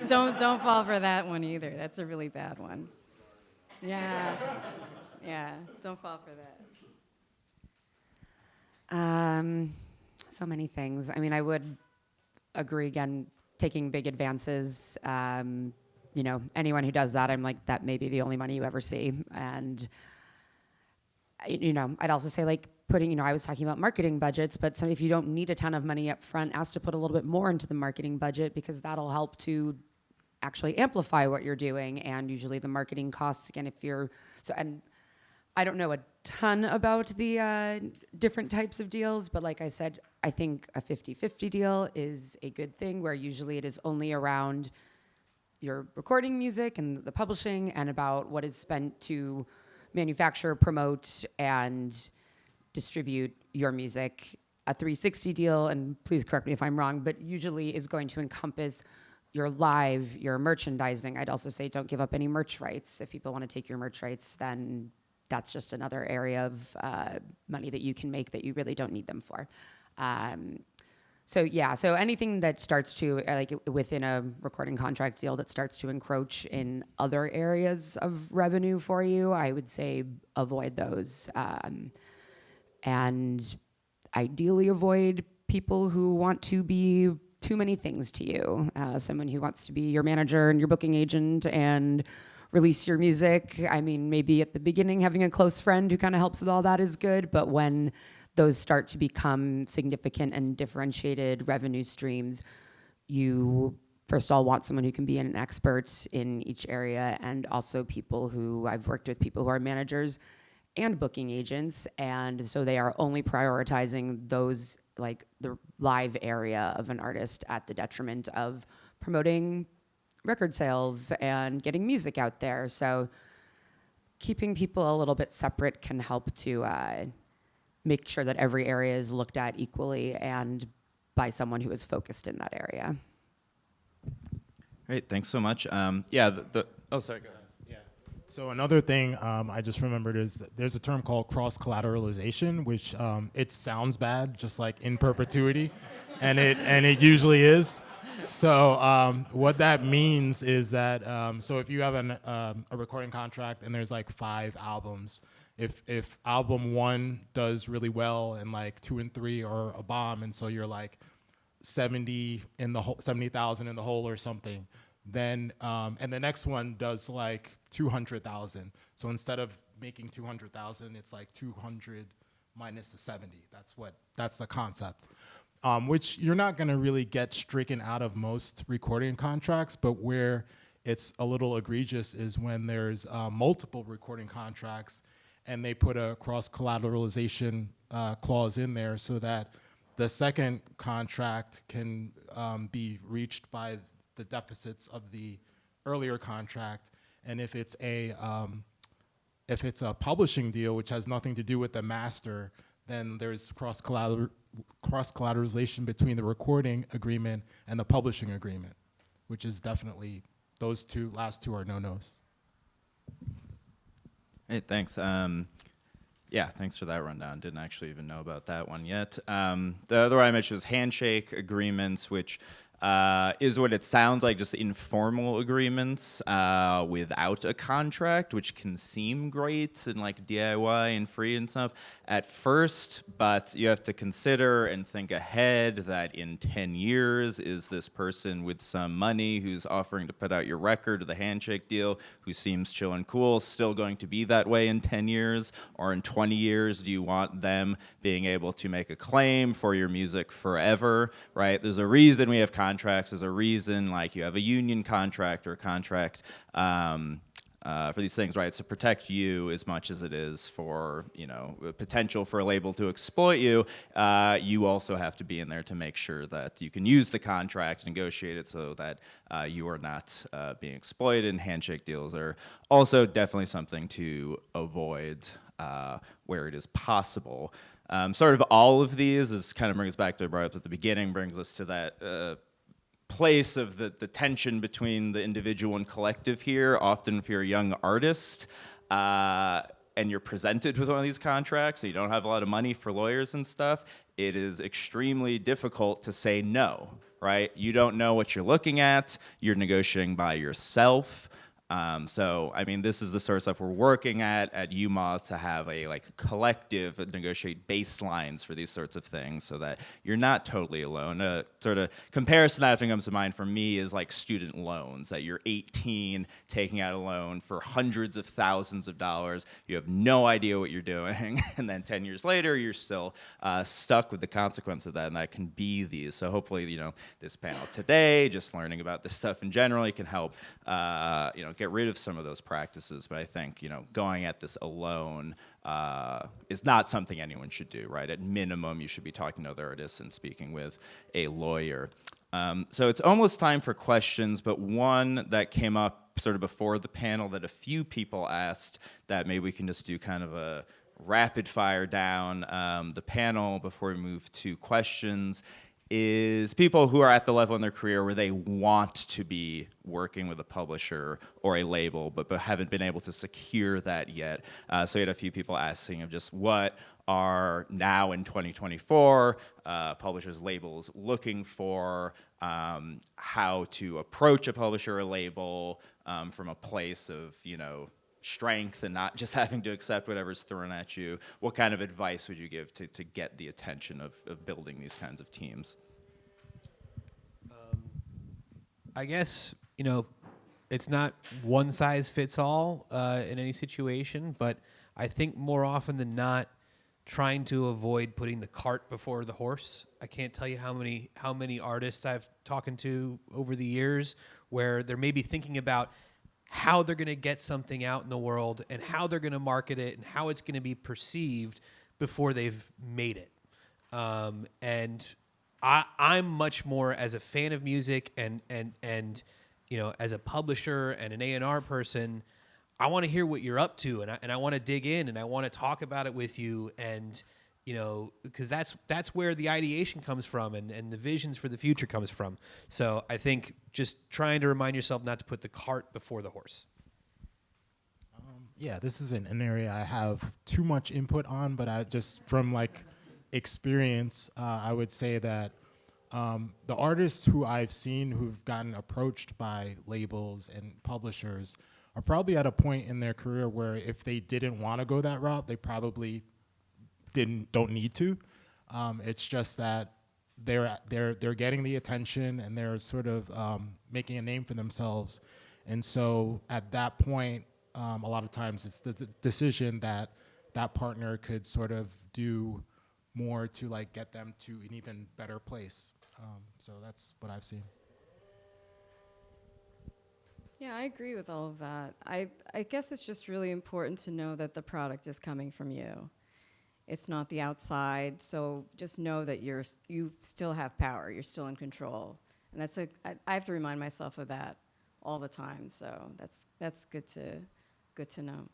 [SPEAKER 4] don't fall for that one either. That's a really bad one. Yeah. Yeah, don't fall for that.
[SPEAKER 5] So many things. I mean, I would agree again, taking big advances. Anyone who does that, I'm like, that may be the only money you ever see. And, I'd also say, like, putting, I was talking about marketing budgets, but if you don't need a ton of money up front, ask to put a little bit more into the marketing budget, because that'll help to actually amplify what you're doing. And usually the marketing costs, again, and I don't know a ton about the different types of deals, but like I said, I think a 50-50 deal is a good thing, where usually it is only around your recording music and the publishing and about what is spent to manufacture, promote, and distribute your music. A 360 deal, and please correct me if I'm wrong, but usually is going to encompass your live, your merchandising. I'd also say don't give up any merch rights. If people want to take your merch rights, then that's just another area of money that you can make that you really don't need them for. So anything that starts to, like within a recording contract deal that starts to encroach in other areas of revenue for you, I would say avoid those. And ideally avoid people who want to be too many things to you. Someone who wants to be your manager and your booking agent and release your music. I mean, maybe at the beginning having a close friend who kind of helps with all that is good, but when those start to become significant and differentiated revenue streams, you first of all want someone who can be an expert in each area, and also people who, I've worked with people who are managers and booking agents, and so they are only prioritizing those, like the live area of an artist at the detriment of promoting record sales and getting music out there. So keeping people a little bit separate can help to make sure that every area is looked at equally and by someone who is focused in that area.
[SPEAKER 1] Great, thanks so much. Oh, sorry, go ahead.
[SPEAKER 3] Yeah. So another thing I just remembered is that there's a term called cross-collateralization, which it sounds bad, just like in perpetuity, and it usually is. So what that means is that so if you have a recording contract and there's like 5 albums, if album 1 does really well and like 2 and 3 are a bomb, and so you're like 70,000 in the hole or something, then and the next one does like 200,000. So instead of making 200,000, it's like 200 minus the 70. That's the concept. Which you're not going to really get stricken out of most recording contracts, but where it's a little egregious is when there's multiple recording contracts and they put a cross-collateralization clause in there so that the second contract can be reached by the deficits of the earlier contract. And if it's a publishing deal, which has nothing to do with the master, then there's cross-collateralization between the recording agreement and the publishing agreement, which is definitely, those last two are no-nos.
[SPEAKER 1] Hey, thanks. Thanks for that rundown. Didn't actually even know about that one yet. The other one I mentioned was handshake agreements, which is what it sounds like, just informal agreements without a contract, which can seem great and like DIY and free and stuff at first, but you have to consider and think ahead that in 10 years, is this person with some money who's offering to put out your record, the handshake deal, who seems chill and cool, still going to be that way in 10 years? Or in 20 years, do you want them being able to make a claim for your music forever, right? There's a reason we have contracts. There's a reason, like, you have a union contract or a contract for these things, right? It's to protect you as much as it is for, potential for a label to exploit you. You also have to be in there to make sure that you can use the contract, negotiate it so that you are not being exploited. And handshake deals are also definitely something to avoid where it is possible. Sort of all of these, this kind of brings us back to what I brought up at the beginning, brings us to that place of the tension between the individual and collective here. Often if you're a young artist and you're presented with one of these contracts, and you don't have a lot of money for lawyers and stuff, it is extremely difficult to say no, right? You don't know what you're looking at. You're negotiating by yourself. So, I mean, this is the sort of stuff we're working at UMAW, to have a collective negotiate baselines for these sorts of things so that you're not totally alone. Sort of comparison that comes to mind for me is like student loans, that you're 18 taking out a loan for hundreds of thousands of dollars. You have no idea what you're doing. And then 10 years later, you're still stuck with the consequence of that. And that can be these. So hopefully, this panel today, just learning about this stuff in general, you can help, get rid of some of those practices. But I think, going at this alone is not something anyone should do, right? At minimum, you should be talking to other artists and speaking with a lawyer. So it's almost time for questions, but one that came up sort of before the panel that a few people asked, that maybe we can just do kind of a rapid fire down the panel before we move to questions, is people who are at the level in their career where they want to be working with a publisher or a label, but haven't been able to secure that yet. So we had a few people asking of just what are now in 2024 publishers, labels looking for, how to approach a publisher or label from a place of, strength and not just having to accept whatever's thrown at you. What kind of advice would you give to get the attention of building these kinds of teams?
[SPEAKER 2] I guess, it's not one size fits all in any situation, but I think more often than not, trying to avoid putting the cart before the horse. I can't tell you how many artists I've talked to over the years where they're maybe thinking about how they're going to get something out in the world and how they're going to market it and how it's going to be perceived before they've made it. And I'm much more as a fan of music and as a publisher and an A&R person, I want to hear what you're up to and I want to dig in and I want to talk about it with you and because that's where the ideation comes from and the visions for the future comes from. So I think just trying to remind yourself not to put the cart before the horse.
[SPEAKER 3] Yeah, this isn't an area I have too much input on, but I just from experience, I would say that the artists who I've seen who've gotten approached by labels and publishers are probably at a point in their career where if they didn't want to go that route, they probably don't need to. It's just that they're getting the attention and they're sort of making a name for themselves, and so at that point, a lot of times it's the decision that partner could sort of do more to get them to an even better place. So that's what I've seen.
[SPEAKER 4] Yeah, I agree with all of that. I guess it's just really important to know that the product is coming from you. It's not the outside, so just know that you still have power. You're still in control, and I have to remind myself of that all the time. So that's good to know.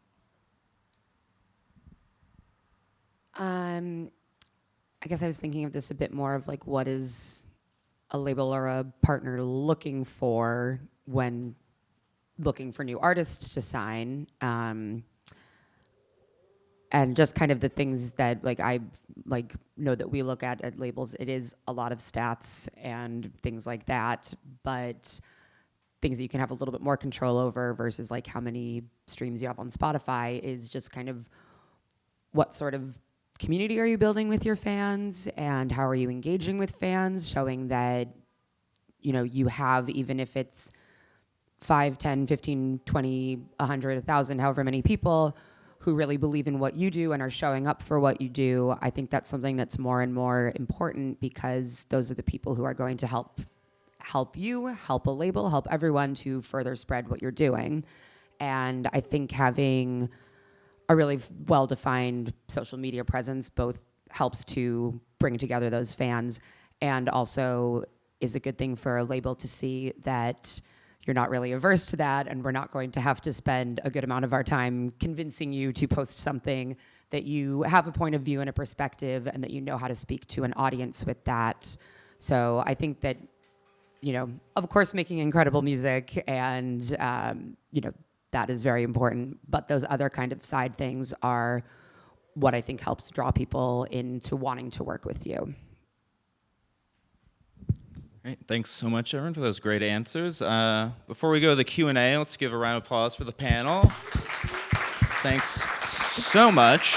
[SPEAKER 5] I guess I was thinking of this a bit more of what is a label or a partner looking for when looking for new artists to sign. And just kind of the things that I know that we look at labels, it is a lot of stats and things like that, but things that you can have a little bit more control over versus how many streams you have on Spotify is just kind of what sort of community are you building with your fans and how are you engaging with fans, showing that you have, even if it's 5, 10, 15, 20, 100, 1,000, however many people who really believe in what you do and are showing up for what you do. I think that's something that's more and more important because those are the people who are going to help you, help a label, help everyone to further spread what you're doing. And I think having a really well-defined social media presence both helps to bring together those fans and also is a good thing for a label to see that you're not really averse to that, and we're not going to have to spend a good amount of our time convincing you to post something, that you have a point of view and a perspective and that you know how to speak to an audience with that. So I think that, of course, making incredible music and, that is very important, but those other kind of side things are what I think helps draw people into wanting to work with you.
[SPEAKER 1] Great. Thanks so much, everyone, for those great answers. Before we go to the Q&A, let's give a round of applause for the panel. Thanks so much.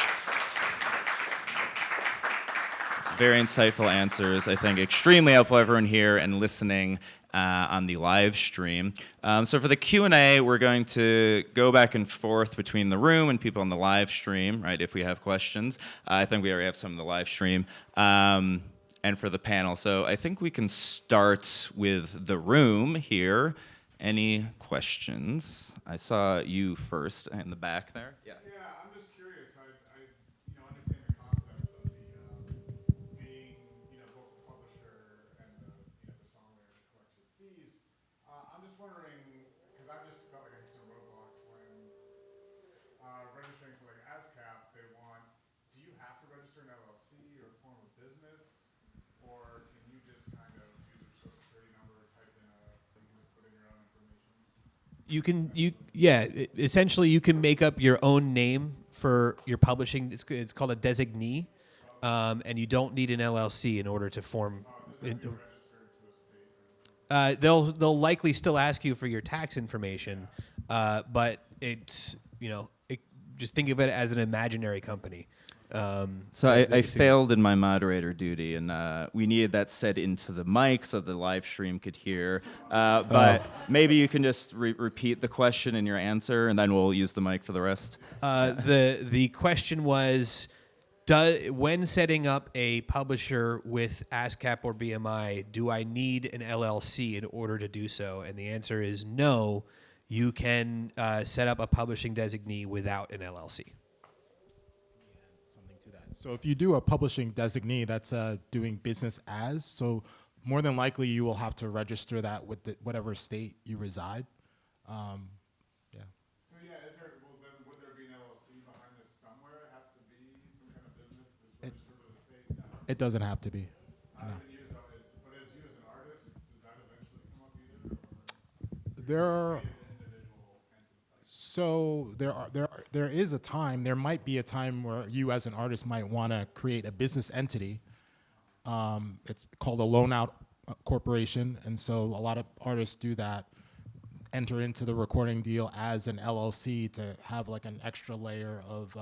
[SPEAKER 1] It's very insightful answers. I think extremely helpful everyone here and listening on the live stream. So for the Q&A, we're going to go back and forth between the room and people on the live stream, right, if we have questions. I think we already have some in the live stream. And for the panel. So I think we can start with the room here. Any questions? I saw you first in the back there. Yeah.
[SPEAKER 3] Yeah, I'm just curious. I understand the concept of being, both the publisher and the songwriter to collect your fees. I'm just wondering, because I've just felt like I hit some roadblocks when registering for ASCAP. Do you have to register an LLC or form a business? Or can you just
[SPEAKER 2] essentially you can make up your own name for your publishing. It's called a designee, and you don't need an LLC in order to form. They'll likely still ask you for your tax information, but it's just think of it as an imaginary company.
[SPEAKER 1] So I failed in my moderator duty, and we needed that said into the mic so the live stream could hear. But maybe you can just repeat the question and your answer, and then we'll use the mic for the rest.
[SPEAKER 2] The question was, when setting up a publisher with ASCAP or BMI, do I need an LLC in order to do so? And the answer is no. You can set up a publishing designee without an LLC.
[SPEAKER 3] So if you do a publishing designee, that's doing business as. So more than likely, you will have to register that with whatever state you reside.
[SPEAKER 6] So would there be an LLC behind this somewhere? It has to be some kind of business that's registered with the state.
[SPEAKER 3] It doesn't have to be. No.
[SPEAKER 6] But as you as an artist, does that eventually come up either?
[SPEAKER 3] There is a time. There might be a time where you, as an artist, might want to create a business entity. It's called a loan-out corporation, and so a lot of artists do that. Enter into the recording deal as an LLC to have like an extra layer of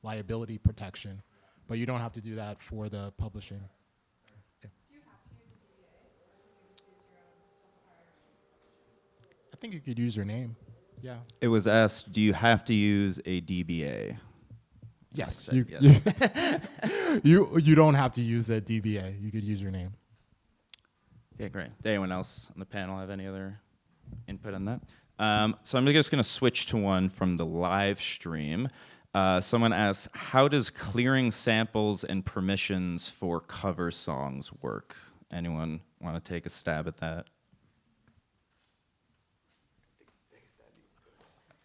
[SPEAKER 3] liability protection, but you don't have to do that for the publishing. Yeah.
[SPEAKER 7] Do you have to use a DBA, or can you just use your own self-hired?
[SPEAKER 3] I think you could use your name. Yeah.
[SPEAKER 1] It was asked, do you have to use a DBA?
[SPEAKER 3] Yes.
[SPEAKER 1] Check,
[SPEAKER 3] You don't have to use a DBA. You could use your name.
[SPEAKER 1] Yeah, great. Did anyone else on the panel have any other input on that? So I'm just going to switch to one from the live stream. Someone asks, how does clearing samples and permissions for cover songs work? Anyone want to take a stab at that?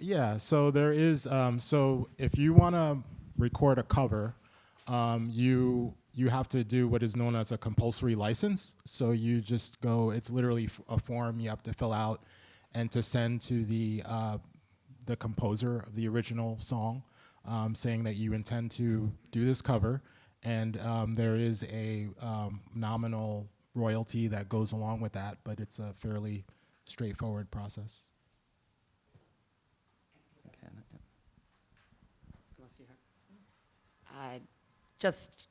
[SPEAKER 3] Yeah, so there is, so if you want to record a cover, you have to do what is known as a compulsory license. So you just go, it's literally a form you have to fill out and to send to the composer of the original song, saying that you intend to do this cover. And there is a nominal royalty that goes along with that, but it's a fairly straightforward process.
[SPEAKER 5] Just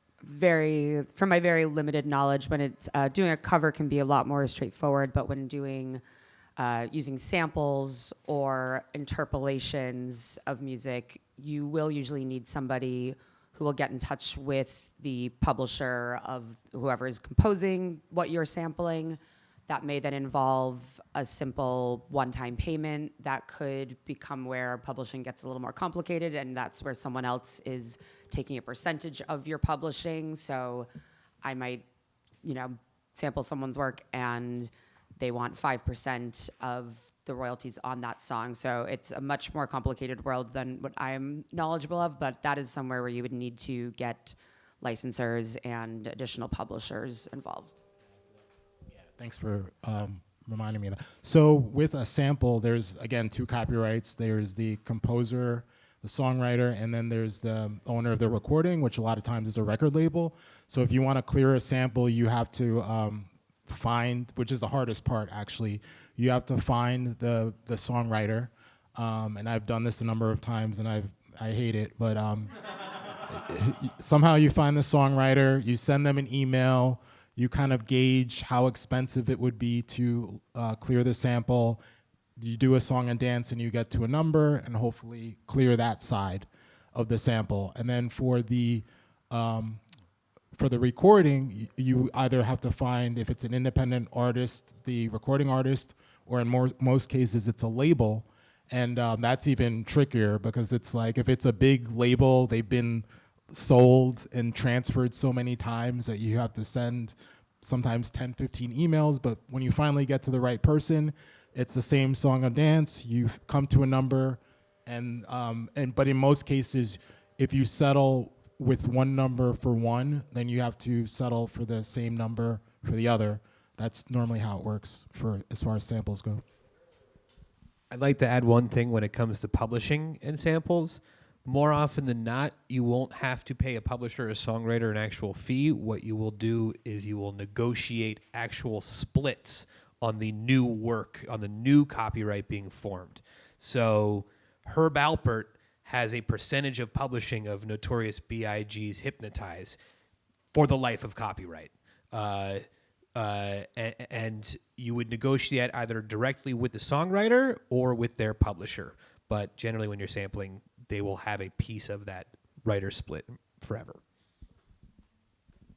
[SPEAKER 5] from my very limited knowledge, when it's doing a cover can be a lot more straightforward, but when doing using samples or interpolations of music, you will usually need somebody who will get in touch with the publisher of whoever is composing what you're sampling. That may then involve a simple one-time payment. That could become where publishing gets a little more complicated, and that's where someone else is taking a percentage of your publishing. So I might, sample someone's work and they want 5% of the royalties on that song. So it's a much more complicated world than what I am knowledgeable of, but that is somewhere where you would need to get licensors and additional publishers involved.
[SPEAKER 3] Thanks for reminding me of that. So with a sample, there's, again, two copyrights. There's the composer, the songwriter, and then there's the owner of the recording, which a lot of times is a record label. So if you want to clear a sample, you have to find, which is the hardest part, actually. You have to find the songwriter. And I've done this a number of times, and I hate it. But somehow you find the songwriter, you send them an email, you kind of gauge how expensive it would be to clear the sample. You do a song and dance and you get to a number and hopefully clear that side of the sample. And then for the recording, you either have to find, if it's an independent artist, the recording artist, or in most cases it's a label. And that's even trickier because it's like, if it's a big label, they've been sold and transferred so many times that you have to send sometimes 10, 15 emails. But when you finally get to the right person, it's the same song and dance. You've come to a number, but in most cases, if you settle with one number for one, then you have to settle for the same number for the other. That's normally how it works for as far as samples go.
[SPEAKER 2] I'd like to add one thing when it comes to publishing and samples. More often than not, you won't have to pay a publisher or a songwriter an actual fee. What you will do is you will negotiate actual splits on the new work, on the new copyright being formed. So Herb Alpert has a percentage of publishing of Notorious B.I.G.'s Hypnotize for the life of copyright. And you would negotiate either directly with the songwriter or with their publisher. But generally when you're sampling, they will have a piece of that writer split forever.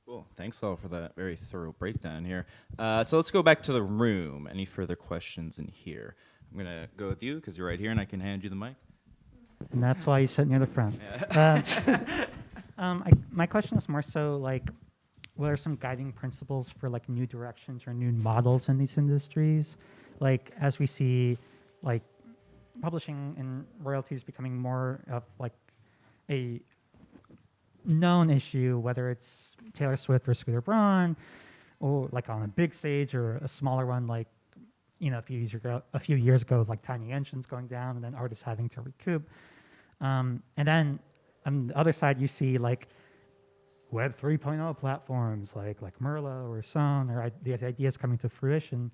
[SPEAKER 1] Cool. Thanks all for that very thorough breakdown here. So let's go back to the room. Any further questions in here? I'm going to go with you because you're right here and I can hand you the mic.
[SPEAKER 8] And that's why you sit near the front. My question is more so like, what are some guiding principles for like new directions or new models in these industries? Like as we see like publishing and royalties becoming more of like a known issue, whether it's Taylor Swift or Scooter Braun, or like on a big stage or a smaller one like, you know, a few years ago, like Tiny Engines going down and then artists having to recoup. And then on the other side, you see like Web 3.0 platforms like Merlot or Son, or these ideas coming to fruition.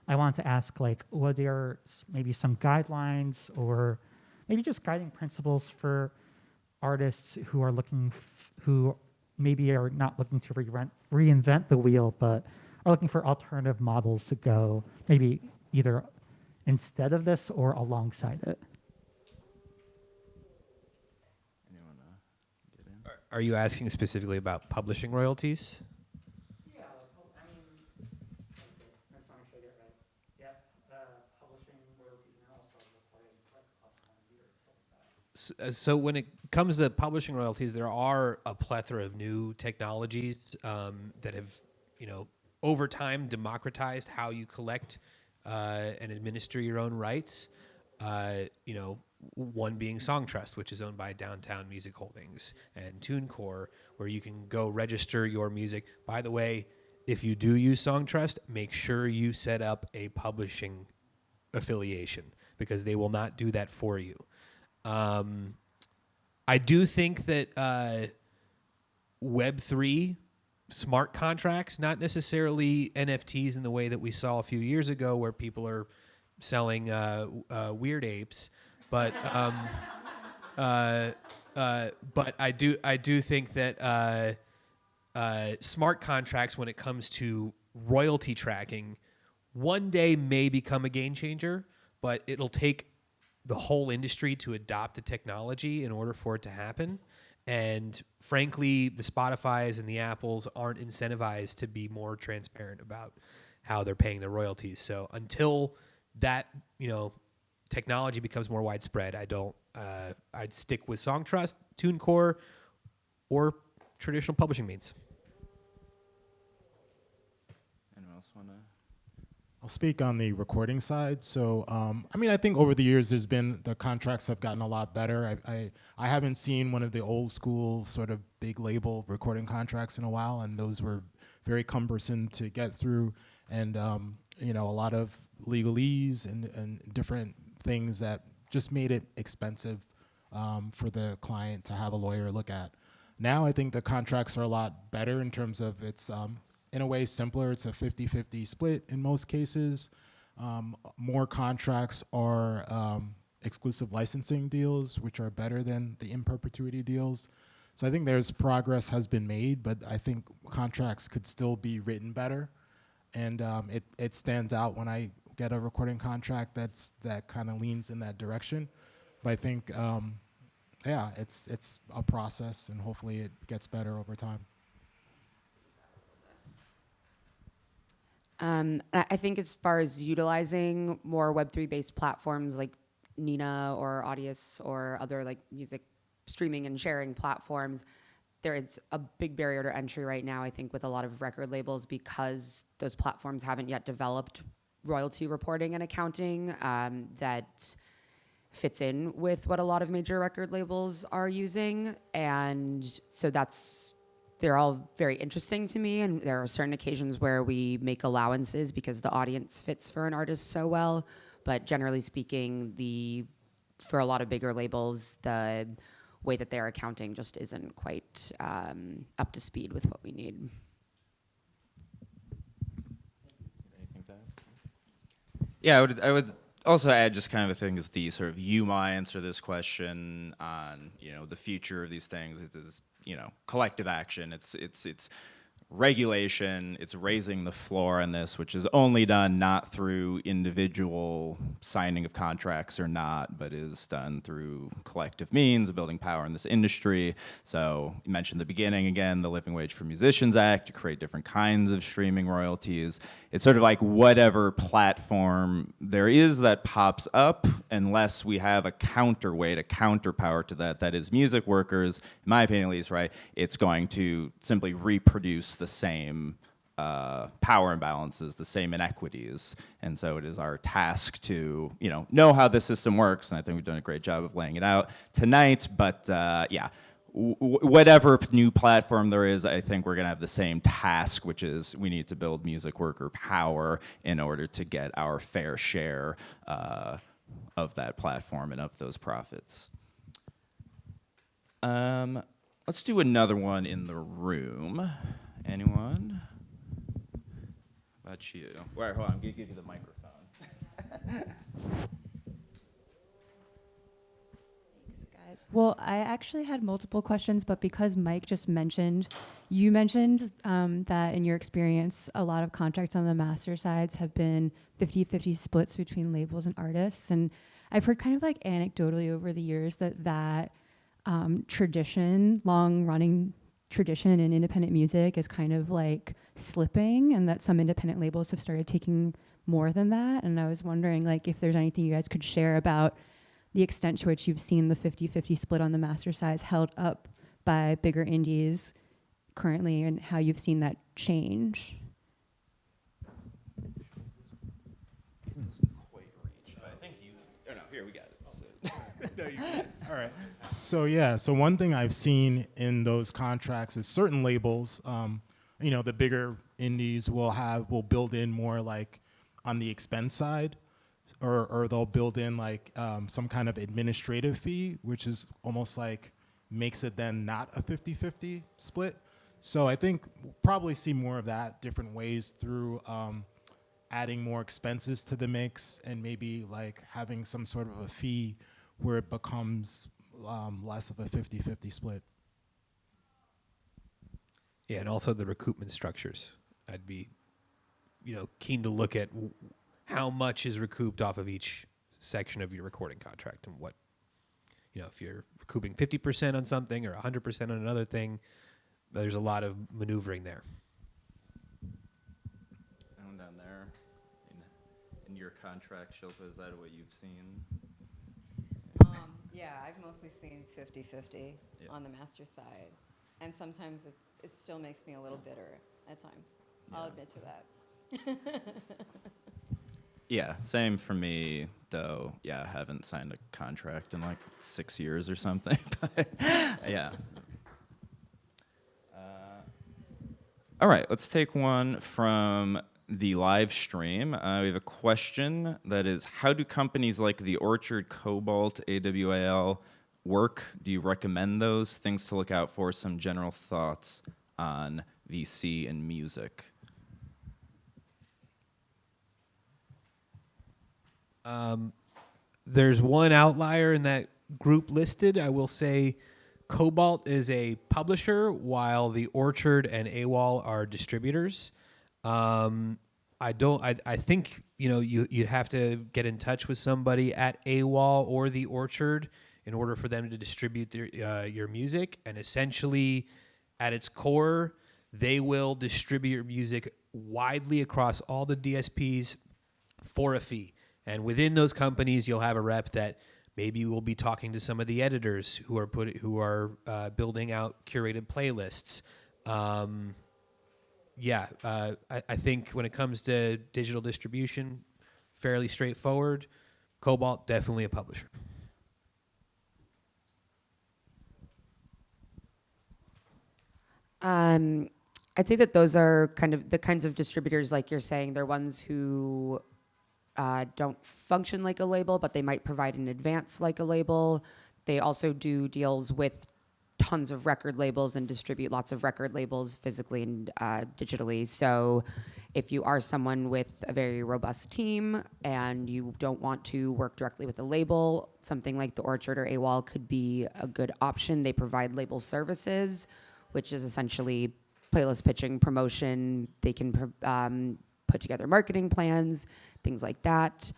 [SPEAKER 8] I want to ask, like, what are maybe some guidelines or maybe just guiding principles for artists who are who maybe are not looking to reinvent the wheel, but are looking for alternative models to go maybe either instead of this or alongside it?
[SPEAKER 1] Anyone get in?
[SPEAKER 2] Are you asking specifically about publishing royalties?
[SPEAKER 8] Yeah, I mean, let's make sure I get it right. Yeah, publishing royalties and also recording stuff like that.
[SPEAKER 2] So when it comes to publishing royalties, there are a plethora of new technologies that have, you know, over time democratized how you collect and administer your own rights. You know, one being Songtrust, which is owned by Downtown Music Holdings, and TuneCore, where you can go register your music. By the way, if you do use Songtrust, make sure you set up a publishing affiliation because they will not do that for you. I do think that Web3 smart contracts, not necessarily NFTs in the way that we saw a few years ago where people are selling weird apes, but I do think that smart contracts when it comes to royalty tracking one day may become a game changer, but it'll take the whole industry to adopt the technology in order for it to happen. And frankly, the Spotifys and the Apples aren't incentivized to be more transparent about how they're paying their royalties. So until that, you know, technology becomes more widespread, I'd stick with Songtrust, TuneCore, or traditional publishing means.
[SPEAKER 1] Anyone else want to?
[SPEAKER 3] I'll speak on the recording side. So, I mean, I think over the years, the contracts have gotten a lot better. I haven't seen one of the old school sort of big label recording contracts in a while, and those were very cumbersome to get through, and you know, a lot of legalese and different things that just made it expensive for the client to have a lawyer look at. Now I think the contracts are a lot better in terms of it's in a way simpler. It's a 50-50 split in most cases. More contracts are exclusive licensing deals, which are better than the in perpetuity deals. So I think there's progress has been made, but I think contracts could still be written better. And it stands out when I get a recording contract that kind of leans in that direction. But I think, yeah, it's a process, and hopefully it gets better over time.
[SPEAKER 5] I think as far as utilizing more Web3-based platforms like Nina or Audius or other like music streaming and sharing platforms, there is a big barrier to entry right now, I think, with a lot of record labels because those platforms haven't yet developed royalty reporting and accounting that fits in with what a lot of major record labels are using. And so they're all very interesting to me, and there are certain occasions where we make allowances because the audience fits for an artist so well. but generally speaking, for a lot of bigger labels, the way that they're accounting just isn't quite up to speed with what we need.
[SPEAKER 1] Anything to add? Yeah, I would also add just kind of a thing is the sort of UMAW answer this question on, the future of these things. It is, collective action. It's regulation. It's raising the floor on this, which is only done not through individual signing of contracts or not, but is done through collective means of building power in this industry. So you mentioned at the beginning, again, the Living Wage for Musicians Act to create different kinds of streaming royalties. It's sort of like whatever platform there is that pops up, unless we have a counterweight, a counterpower to that is music workers, in my opinion at least, right, it's going to simply reproduce the same power imbalances, the same inequities. And so it is our task to, know how the system works, and I think we've done a great job of laying it out tonight, but whatever new platform there is, I think we're gonna have the same task, which is we need to build music worker power in order to get our fair share of that platform and of those profits. Let's do another one in the room. Anyone? How about you? Wait, hold on, I'm gonna give you the microphone.
[SPEAKER 9] Guys. Well, I actually had multiple questions, but because Mike just you mentioned that in your experience, a lot of contracts on the master sides have been 50-50 splits between labels and artists. And I've heard kind of like anecdotally over the years that long-running tradition in independent music is kind of like slipping, and that some independent labels have started taking more than that. And I was wondering like if there's anything you guys could share about the extent to which you've seen the 50-50 split on the master size held up by bigger indies currently, and how you've seen that change.
[SPEAKER 1] Doesn't quite reach, but I think you. Oh no, here we got it. So.
[SPEAKER 3] All right. So one thing I've seen in those contracts is certain labels, the bigger indies will build in more like on the expense side, or they'll build in like some kind of administrative fee, which is almost like makes it then not a 50-50 split. So I think we'll probably see more of that different ways through adding more expenses to the mix, and maybe like having some sort of a fee where it becomes less of a 50-50 split.
[SPEAKER 2] Yeah, and also the recoupment structures. I'd be, keen to look at how much is recouped off of each section of your recording contract, and what, if you're recouping 50% on something or 100% on another thing, there's a lot of maneuvering there.
[SPEAKER 1] Down there, in your contract, Shilpa, is that what you've seen?
[SPEAKER 4] Yeah, I've mostly seen 50-50 on the master side. And sometimes it still makes me a little bitter at times. I'll admit to that.
[SPEAKER 1] Yeah, same for me, though. Yeah, I haven't signed a contract in like 6 years or something. But yeah. All right, let's take one from the live stream. We have a question that is, how do companies like The Orchard, Cobalt, AWAL work? Do you recommend those? Things to look out for, some general thoughts on VC and music.
[SPEAKER 2] There's one outlier in that group listed. I will say Cobalt is a publisher, while The Orchard and AWAL are distributors. I think you'd have to get in touch with somebody at AWAL or The Orchard in order for them to distribute your music. And essentially, at its core, they will distribute your music widely across all the DSPs for a fee. And within those companies, you'll have a rep that maybe will be talking to some of the editors who are building out curated playlists. I think when it comes to digital distribution, fairly straightforward. Cobalt, definitely a publisher.
[SPEAKER 5] I'd say that those are kind of the kinds of distributors, like you're saying, they're ones who don't function like a label, but they might provide an advance like a label. They also do deals with tons of record labels and distribute lots of record labels physically and digitally. So if you are someone with a very robust team and you don't want to work directly with a label, something like The Orchard or AWOL could be a good option. They provide label services, which is essentially playlist pitching, promotion. They can put together marketing plans, things like that.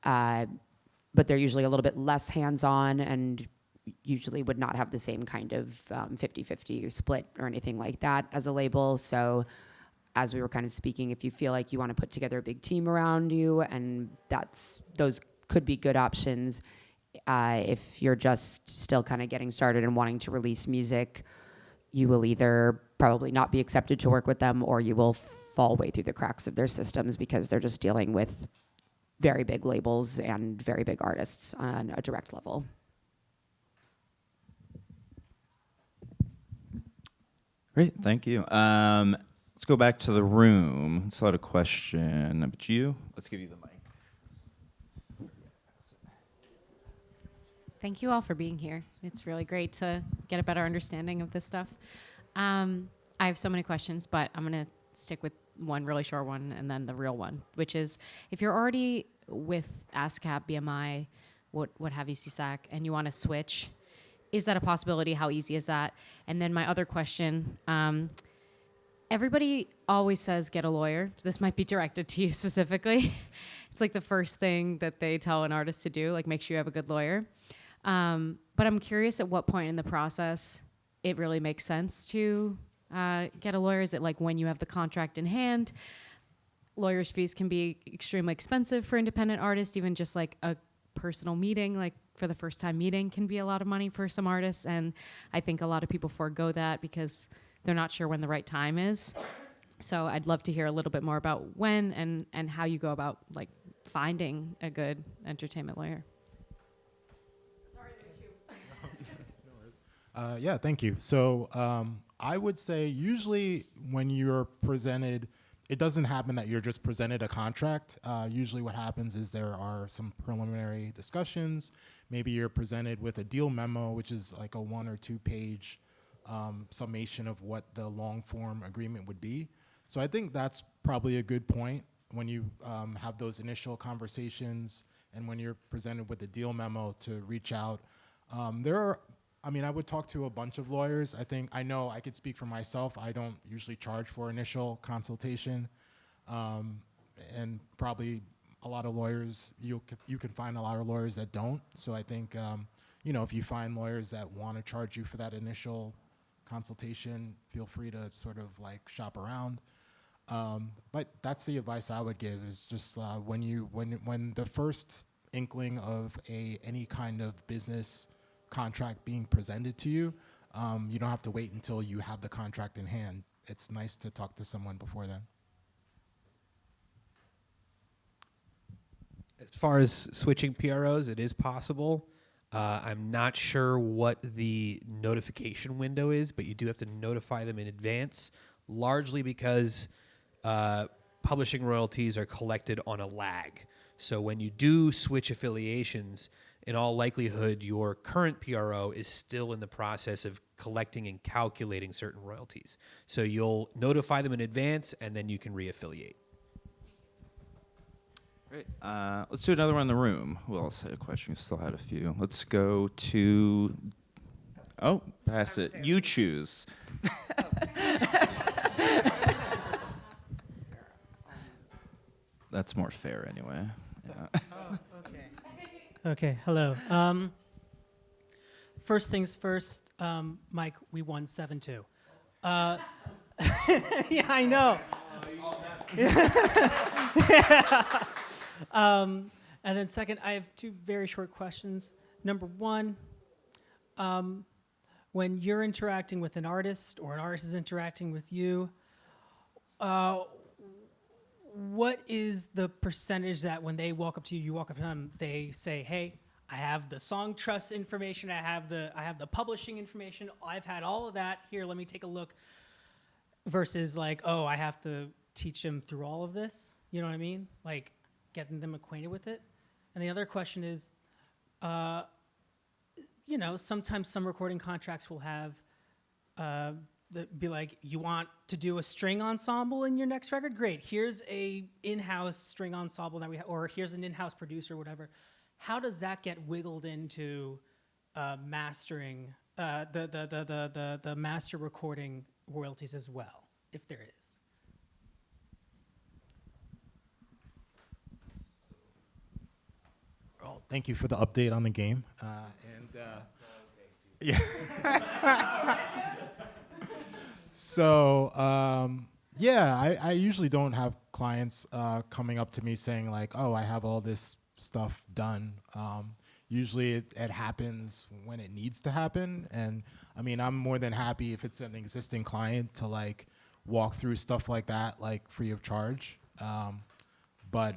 [SPEAKER 5] But they're usually a little bit less hands-on and usually would not have the same kind of 50-50 split or anything like that as a label. So as we were kind of speaking, if you feel like you want to put together a big team around you, and those could be good options. If you're just still kind of getting started and wanting to release music, you will either probably not be accepted to work with them, or you will fall way through the cracks of their systems because they're just dealing with very big labels and very big artists on a direct level.
[SPEAKER 1] Great, thank you. Let's go back to the room. Still had a question about you. Let's give you the mic.
[SPEAKER 10] Thank you all for being here. It's really great to get a better understanding of this stuff. I have so many questions, but I'm going to stick with one really short one and then the real one, which is if you're already with ASCAP, BMI, what have you, CSAC, and you want to switch, is that a possibility? How easy is that? And then my other question, everybody always says get a lawyer. This might be directed to you specifically. It's like the first thing that they tell an artist to do, like make sure you have a good lawyer. But I'm curious at what point in the process it really makes sense to get a lawyer. Is it like when you have the contract in hand? Lawyers' fees can be extremely expensive for independent artists, even just like a personal meeting, like for the first time meeting can be a lot of money for some artists. And I think a lot of people forego that because they're not sure when the right time is. So I'd love to hear a little bit more about when and how you go about like finding a good entertainment lawyer.
[SPEAKER 3] Yeah, thank you. So I would say usually when you're presented, it doesn't happen that you're just presented a contract. Usually what happens is there are some preliminary discussions. Maybe you're presented with a deal memo, which is like a 1 or 2 page summation of what the long form agreement would be. So I think that's probably a good point when you have those initial conversations and when you're presented with a deal memo to reach out. I would talk to a bunch of lawyers. I know I could speak for myself. I don't usually charge for initial consultation. And probably a lot of lawyers, you can find a lot of lawyers that don't. So I think, if you find lawyers that want to charge you for that initial consultation, feel free to sort of like shop around. But that's the advice I would give is just when the first inkling of any kind of business contract being presented to you, you don't have to wait until you have the contract in hand. It's nice to talk to someone before then.
[SPEAKER 2] As far as switching PROs, it is possible. I'm not sure what the notification window is, but you do have to notify them in advance, largely because publishing royalties are collected on a lag. So when you do switch affiliations, in all likelihood, your current PRO is still in the process of collecting and calculating certain royalties. So you'll notify them in advance, and then you can reaffiliate.
[SPEAKER 1] Great. Let's do another one in the room. Who else had a question? We still had a few. Let's go to... Oh, pass it. You choose. That's more fair anyway. Yeah.
[SPEAKER 11] Oh, okay. Okay, hello. First things first, Mike, we won 7-2. Yeah, I know. Yeah. And then second, I have 2 very short questions. Number 1, when you're interacting with an artist or an artist is interacting with you, what is the percentage that when they walk up to you, you walk up to them, they say, hey, I have the song trust information, I have the publishing information, I've had all of that, here, let me take a look, versus like, oh, I have to teach them through all of this, you know what I mean? Like, getting them acquainted with it? And the other question is, sometimes some recording contracts will have be like, you want to do a string ensemble in your next record? Great. Here's a in-house string ensemble that we have, or here's an in-house producer, or whatever. How does that get wiggled into mastering the master recording royalties as well, if there is?
[SPEAKER 3] Well, thank you for the update on the game. Yeah. So, I usually don't have clients coming up to me saying like, oh, I have all this stuff done. Usually it happens when it needs to happen. And I mean, I'm more than happy if it's an existing client to like walk through stuff like that, like free of charge. But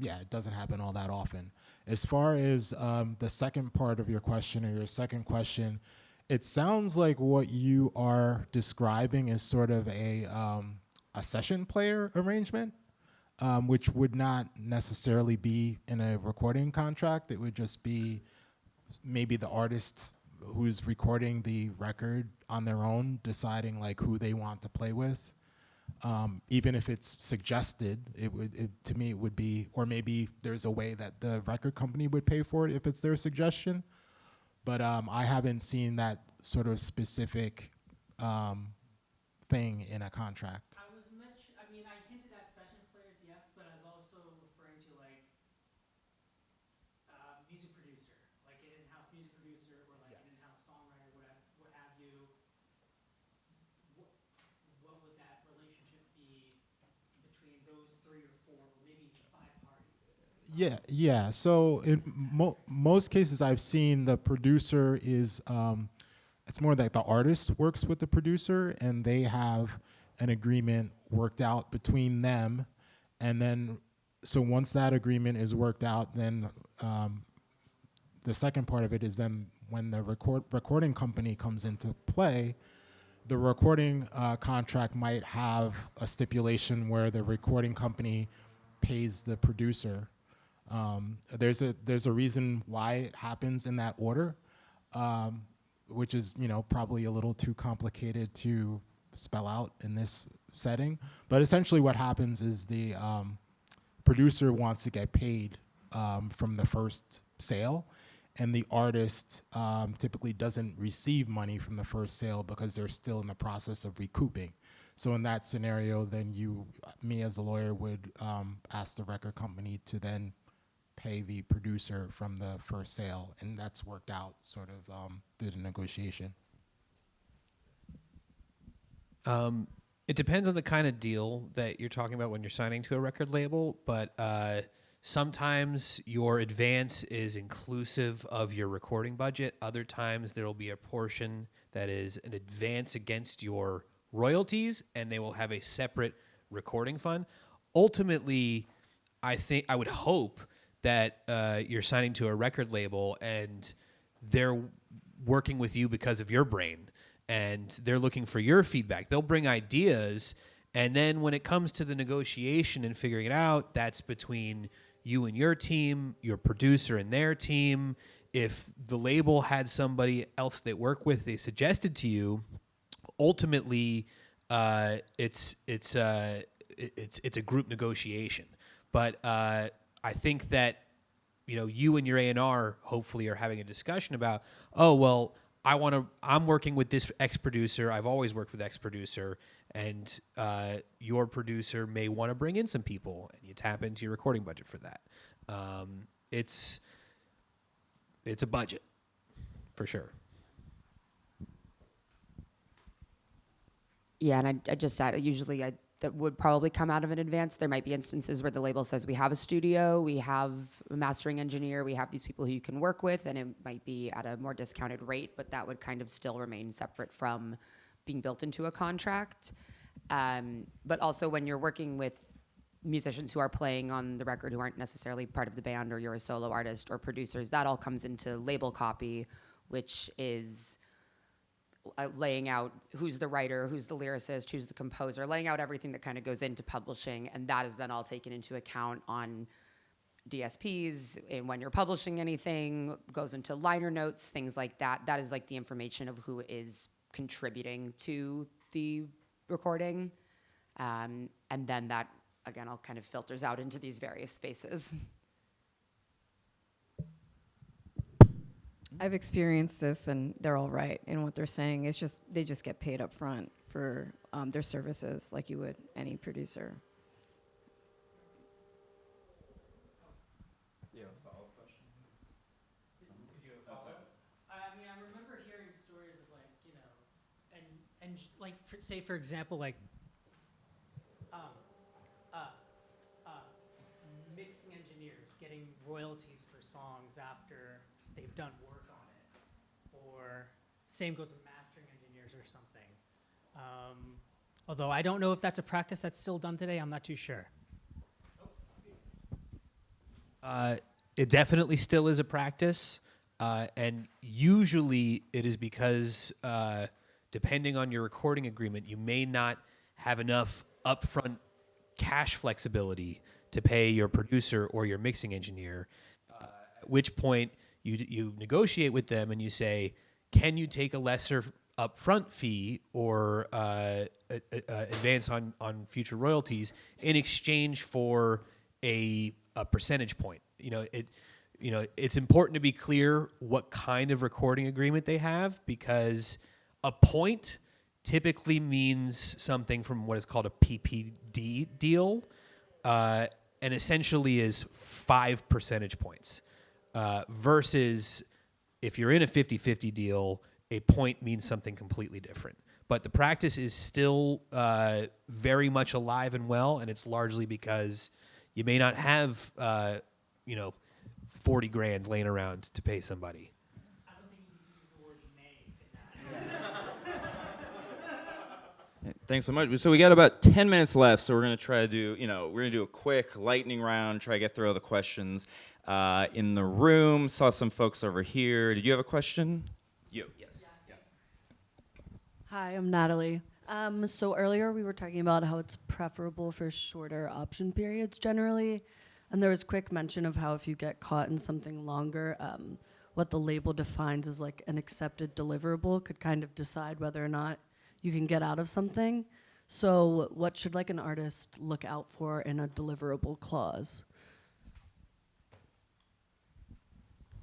[SPEAKER 3] it doesn't happen all that often. As far as the second part of your question, or your second question, it sounds like what you are describing is sort of a session player arrangement, which would not necessarily be in a recording contract. It would just be maybe the artist who's recording the record on their own, deciding like who they want to play with. Even if it's suggested, to me it would be, or maybe there's a way that the record company would pay for it if it's their suggestion. But I haven't seen that sort of specific thing in a contract.
[SPEAKER 11] I hinted at session players, yes, but I was also referring to like music producer, like an in-house music producer, or like an in-house songwriter, what have you. What would that relationship be between those 3 or 4, or maybe 5 parties?
[SPEAKER 3] Yeah. So in most cases I've seen, the producer is, it's more like the artist works with the producer and they have an agreement worked out between them. And then, so once that agreement is worked out, then the second part of it is then when the recording company comes into play, the recording contract might have a stipulation where the recording company pays the producer. There's a reason why it happens in that order, which is probably a little too complicated to spell out in this setting. But essentially, what happens is the producer wants to get paid from the first sale, and the artist typically doesn't receive money from the first sale because they're still in the process of recouping. So in that scenario, then me as a lawyer would ask the record company to then pay the producer from the first sale, and that's worked out sort of through the negotiation.
[SPEAKER 2] It depends on the kind of deal that you're talking about when you're signing to a record label, but sometimes your advance is inclusive of your recording budget. Other times there will be a portion that is an advance against your royalties, and they will have a separate recording fund. Ultimately, I would hope that you're signing to a record label and they're working with you because of your brain, and they're looking for your feedback. They'll bring ideas, and then when it comes to the negotiation and figuring it out, that's between you and your team, your producer and their team. If the label had somebody else they work with they suggested to you, ultimately it's a group negotiation. But I think that you and your A&R hopefully are having a discussion about, oh well, I'm working with this X producer. I've always worked with X producer, and your producer may want to bring in some people, and you tap into your recording budget for that. It's a budget, for sure.
[SPEAKER 5] Yeah, and I just said usually that would probably come out of an advance. There might be instances where the label says we have a studio, we have a mastering engineer, we have these people who you can work with, and it might be at a more discounted rate, but that would kind of still remain separate from being built into a contract. But also when you're working with musicians who are playing on the record who aren't necessarily part of the band, or you're a solo artist, or producers, that all comes into label copy, which is laying out who's the writer, who's the lyricist, who's the composer, laying out everything that kind of goes into publishing, and that is then all taken into account on DSPs, and when you're publishing anything, goes into liner notes, things like that. That is like the information of who is contributing to the recording. And then that, again, all kind of filters out into these various spaces.
[SPEAKER 4] I've experienced this, and they're all right in what they're saying. It's just they just get paid up front for their services, like you would any producer.
[SPEAKER 11] I mean, I remember hearing stories of like, and like, say for example, like, mixing engineers getting royalties for songs after they've done work on it, or same goes with mastering engineers or something. Although I don't know if that's a practice that's still done today, I'm not too sure.
[SPEAKER 2] It definitely still is a practice, and usually it is because, depending on your recording agreement, you may not have enough upfront cash flexibility to pay your producer or your mixing engineer, at which point you negotiate with them and you say, can you take a lesser upfront fee or advance on future royalties in exchange for a percentage point? It's important to be clear what kind of recording agreement they have, because a point typically means something from what is called a PPD deal, and essentially is 5 percentage points, versus if you're in a 50-50 deal, a point means something completely different. But the practice is still very much alive and well, and it's largely because you may not have 40 grand laying around to pay somebody.
[SPEAKER 11] I don't think you can use the word may in that.
[SPEAKER 1] Thanks so much. So we got about 10 minutes left, so we're going to try to do, we're going to do a quick lightning round, try to get through all the questions in the room. Saw some folks over here. Did you have a question? You, yes. Yeah.
[SPEAKER 12] Hi, I'm Natalie. So earlier we were talking about how it's preferable for shorter option periods generally, and there was quick mention of how if you get caught in something longer, what the label defines as like an accepted deliverable could kind of decide whether or not you can get out of something. So what should like an artist look out for in a deliverable clause?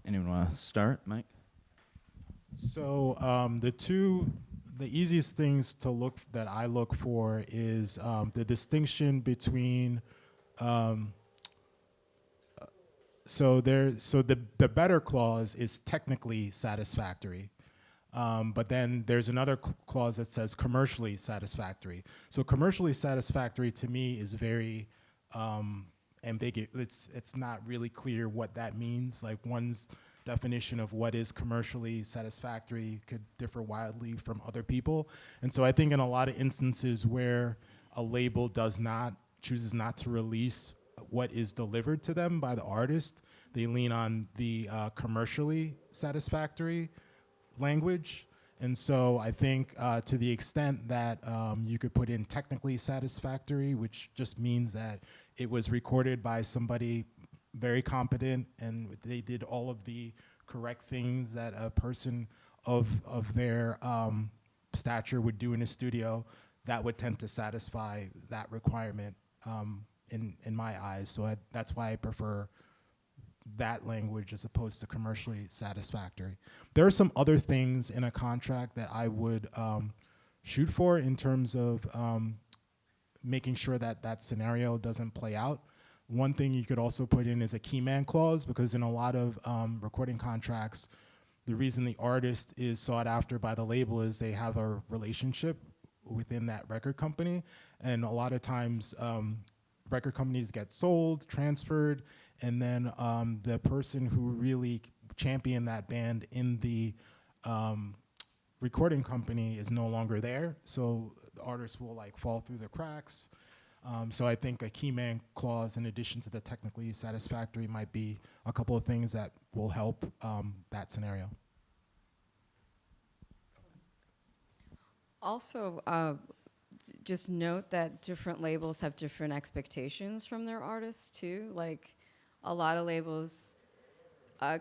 [SPEAKER 1] Anyone want to start, Mike?
[SPEAKER 3] So the easiest things that I look for is the distinction between the better clause is technically satisfactory, but then there's another clause that says commercially satisfactory. So commercially satisfactory to me is very ambiguous. It's not really clear what that means. Like one's definition of what is commercially satisfactory could differ wildly from other people. And so I think in a lot of instances where a label chooses not to release what is delivered to them by the artist, they lean on the commercially satisfactory language. And so I think to the extent that you could put in technically satisfactory, which just means that it was recorded by somebody very competent and they did all of the correct things that a person of their stature would do in a studio, that would tend to satisfy that requirement in my eyes. So that's why I prefer that language as opposed to commercially satisfactory. There are some other things in a contract that I would shoot for in terms of making sure that that scenario doesn't play out. One thing you could also put in is a key man clause, because in a lot of recording contracts, the reason the artist is sought after by the label is they have a relationship within that record company. And a lot of times record companies get sold, transferred, and then the person who really championed that band in the recording company is no longer there. So the artist will like fall through the cracks. So I think a key man clause, in addition to the technically satisfactory, might be a couple of things that will help that scenario.
[SPEAKER 4] Also, just note that different labels have different expectations from their artists too. Like, a lot of labels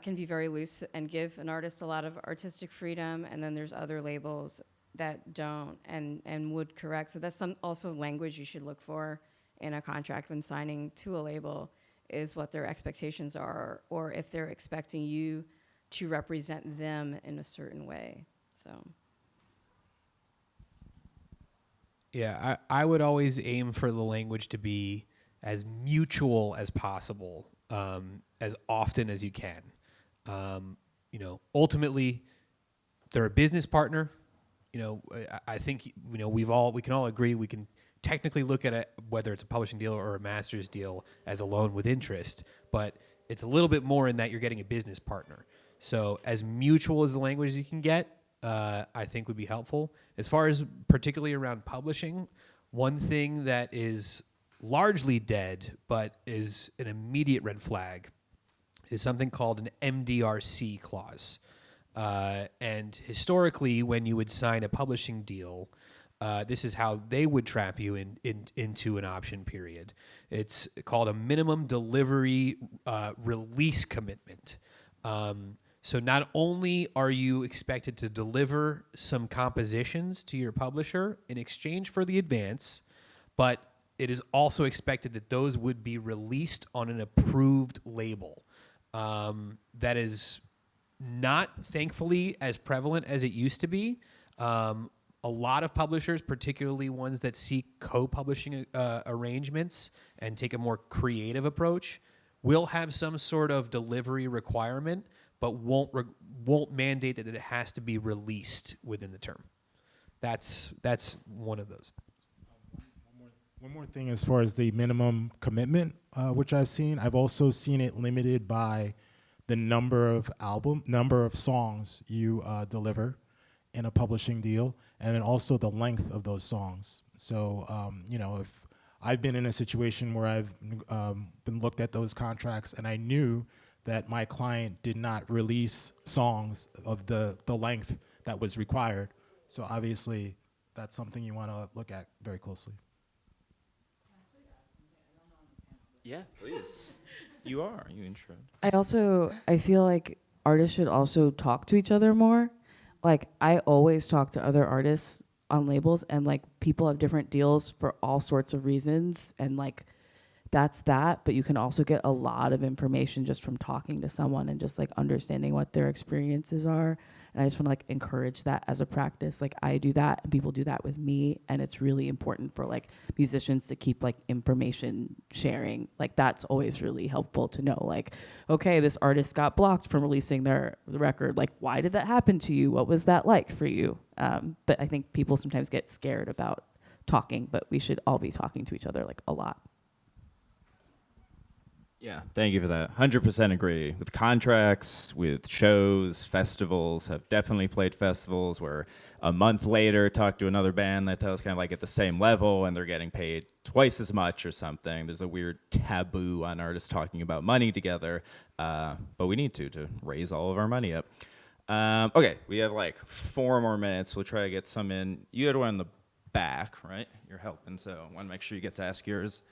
[SPEAKER 4] can be very loose and give an artist a lot of artistic freedom, and then there's other labels that don't and would correct. So that's some also language you should look for in a contract when signing to a label, is what their expectations are, or if they're expecting you to represent them in a certain way. So.
[SPEAKER 2] Yeah, I would always aim for the language to be as mutual as possible, as often as you can. Ultimately, they're a business partner. I think we can all agree we can technically look at it, whether it's a publishing deal or a master's deal, as a loan with interest, but it's a little bit more in that you're getting a business partner. So as mutual as the language you can get, I think would be helpful. As far as particularly around publishing, one thing that is largely dead but is an immediate red flag is something called an MDRC clause. And historically, when you would sign a publishing deal, this is how they would trap you into an option period. It's called a minimum delivery release commitment. So not only are you expected to deliver some compositions to your publisher in exchange for the advance, but it is also expected that those would be released on an approved label. That is not, thankfully, as prevalent as it used to be. A lot of publishers, particularly ones that seek co-publishing arrangements and take a more creative approach, will have some sort of delivery requirement, but won't mandate that it has to be released within the term. That's one of those.
[SPEAKER 3] One more thing as far as the minimum commitment, which I've seen. I've also seen it limited by the number of songs you deliver in a publishing deal, and then also the length of those songs. So, if I've been in a situation where I've been looked at those contracts and I knew that my client did not release songs of the length that was required. So obviously, that's something you want to look at very closely.
[SPEAKER 1] Yeah, please. You introed.
[SPEAKER 13] I feel like artists should also talk to each other more. Like, I always talk to other artists on labels, and like people have different deals for all sorts of reasons, and like that's that, but you can also get a lot of information just from talking to someone and just like understanding what their experiences are. And I just want to like encourage that as a practice. Like, I do that and people do that with me, and it's really important for like musicians to keep like information sharing. Like, that's always really helpful to know, like, okay, this artist got blocked from releasing the record. Like, why did that happen to you? What was that like for you? But I think people sometimes get scared about talking, but we should all be talking to each other like a lot.
[SPEAKER 1] Yeah, thank you for that. 100% agree. With contracts, with shows, festivals, have definitely played festivals where a month later talk to another band that was kind of like at the same level and they're getting paid twice as much or something. There's a weird taboo on artists talking about money together, but we need to raise all of our money up. Okay, we have like 4 more minutes. We'll try to get some in. You had one in the back, right? You're helping, so I want to make sure you get to ask yours.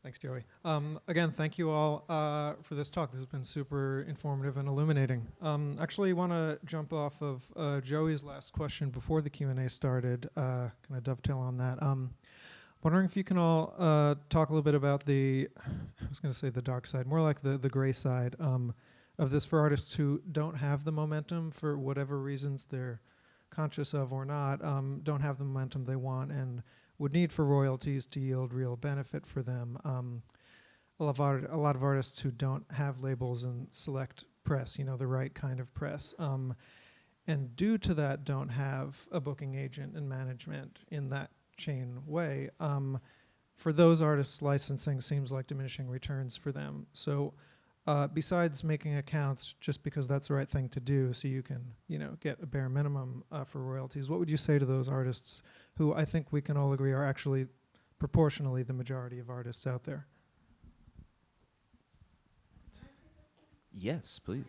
[SPEAKER 14] Thanks, Joey. Again, thank you all for this talk. This has been super informative and illuminating. Actually, want to jump off of Joey's last question before the Q&A started, kind of dovetail on that. Wondering if you can all talk a little bit about I was going to say the dark side, more like the gray side of this for artists who don't have the momentum for whatever reasons they're conscious of or not, don't have the momentum they want and would need for royalties to yield real benefit for them. A lot of artists who don't have labels and select press, the right kind of press, and due to that don't have a booking agent and management in that chain way. For those artists, licensing seems like diminishing returns for them. So besides making accounts just because that's the right thing to do so you can, get a bare minimum for royalties, what would you say to those artists who I think we can all agree are actually proportionally the majority of artists out there?
[SPEAKER 1] Yes, please.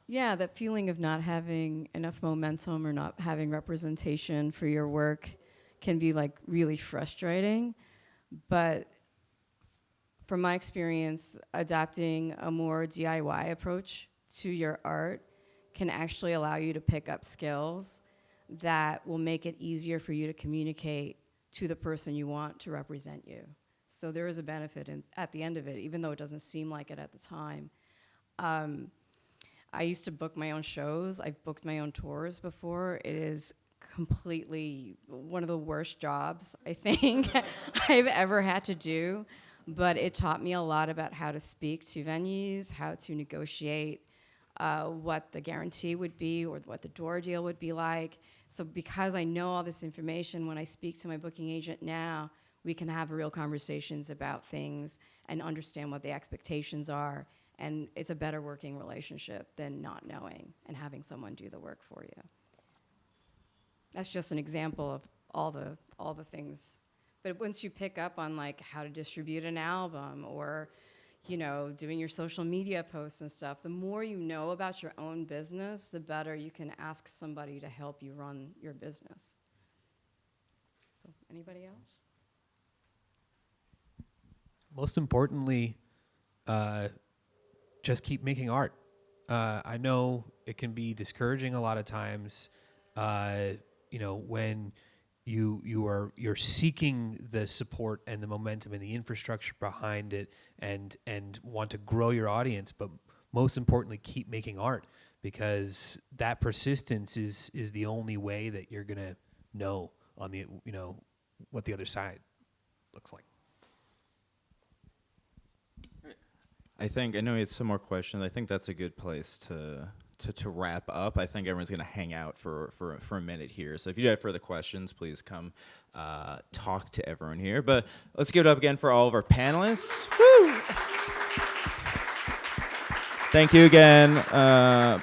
[SPEAKER 4] Yeah, that feeling of not having enough momentum or not having representation for your work can be like really frustrating. But from my experience, adopting a more DIY approach to your art can actually allow you to pick up skills that will make it easier for you to communicate to the person you want to represent you. So there is a benefit at the end of it, even though it doesn't seem like it at the time. I used to book my own shows. I've booked my own tours before. It is completely one of the worst jobs, I think, I've ever had to do. But it taught me a lot about how to speak to venues, how to negotiate what the guarantee would be or what the door deal would be like. So because I know all this information, when I speak to my booking agent now, we can have real conversations about things and understand what the expectations are. And it's a better working relationship than not knowing and having someone do the work for you. That's just an example of all the things. But once you pick up on like how to distribute an album or, you know, doing your social media posts and stuff, the more you know about your own business, the better you can ask somebody to help you run your business. So anybody else?
[SPEAKER 2] Most importantly, just keep making art. I know it can be discouraging a lot of times, you know, when you're seeking the support and the momentum and the infrastructure behind it and want to grow your audience, but most importantly, keep making art, because that persistence is the only way that you're gonna know on the, you know, what the other side looks like.
[SPEAKER 1] I know we had some more questions. I think that's a good place to wrap up. I think everyone's going to hang out for a minute here. So if you have further questions, please come talk to everyone here. But let's give it up again for all of our panelists. Woo! Thank you again,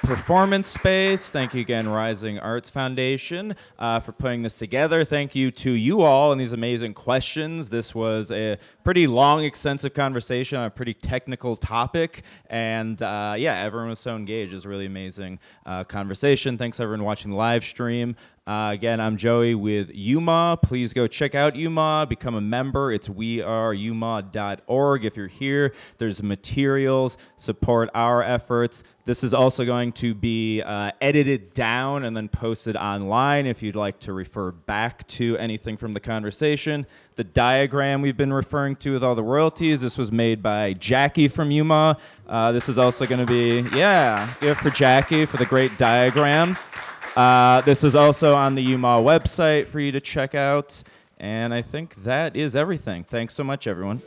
[SPEAKER 1] Performance Space. Thank you again, Rising Arts Foundation, for putting this together. Thank you to you all and these amazing questions. This was a pretty long, extensive conversation on a pretty technical topic. And yeah, everyone was so engaged. It was a really amazing conversation. Thanks, everyone watching the live stream. Again, I'm Joey with UMAW. Please go check out UMAW, become a member. It's weareumaw.org. If you're here, there's materials, support our efforts. This is also going to be edited down and then posted online if you'd like to refer back to anything from the conversation. The diagram we've been referring to with all the royalties, this was made by Jackie from UMAW. This is also going to be, give it for Jackie for the great diagram. This is also on the UMAW website for you to check out. And I think that is everything. Thanks so much, everyone.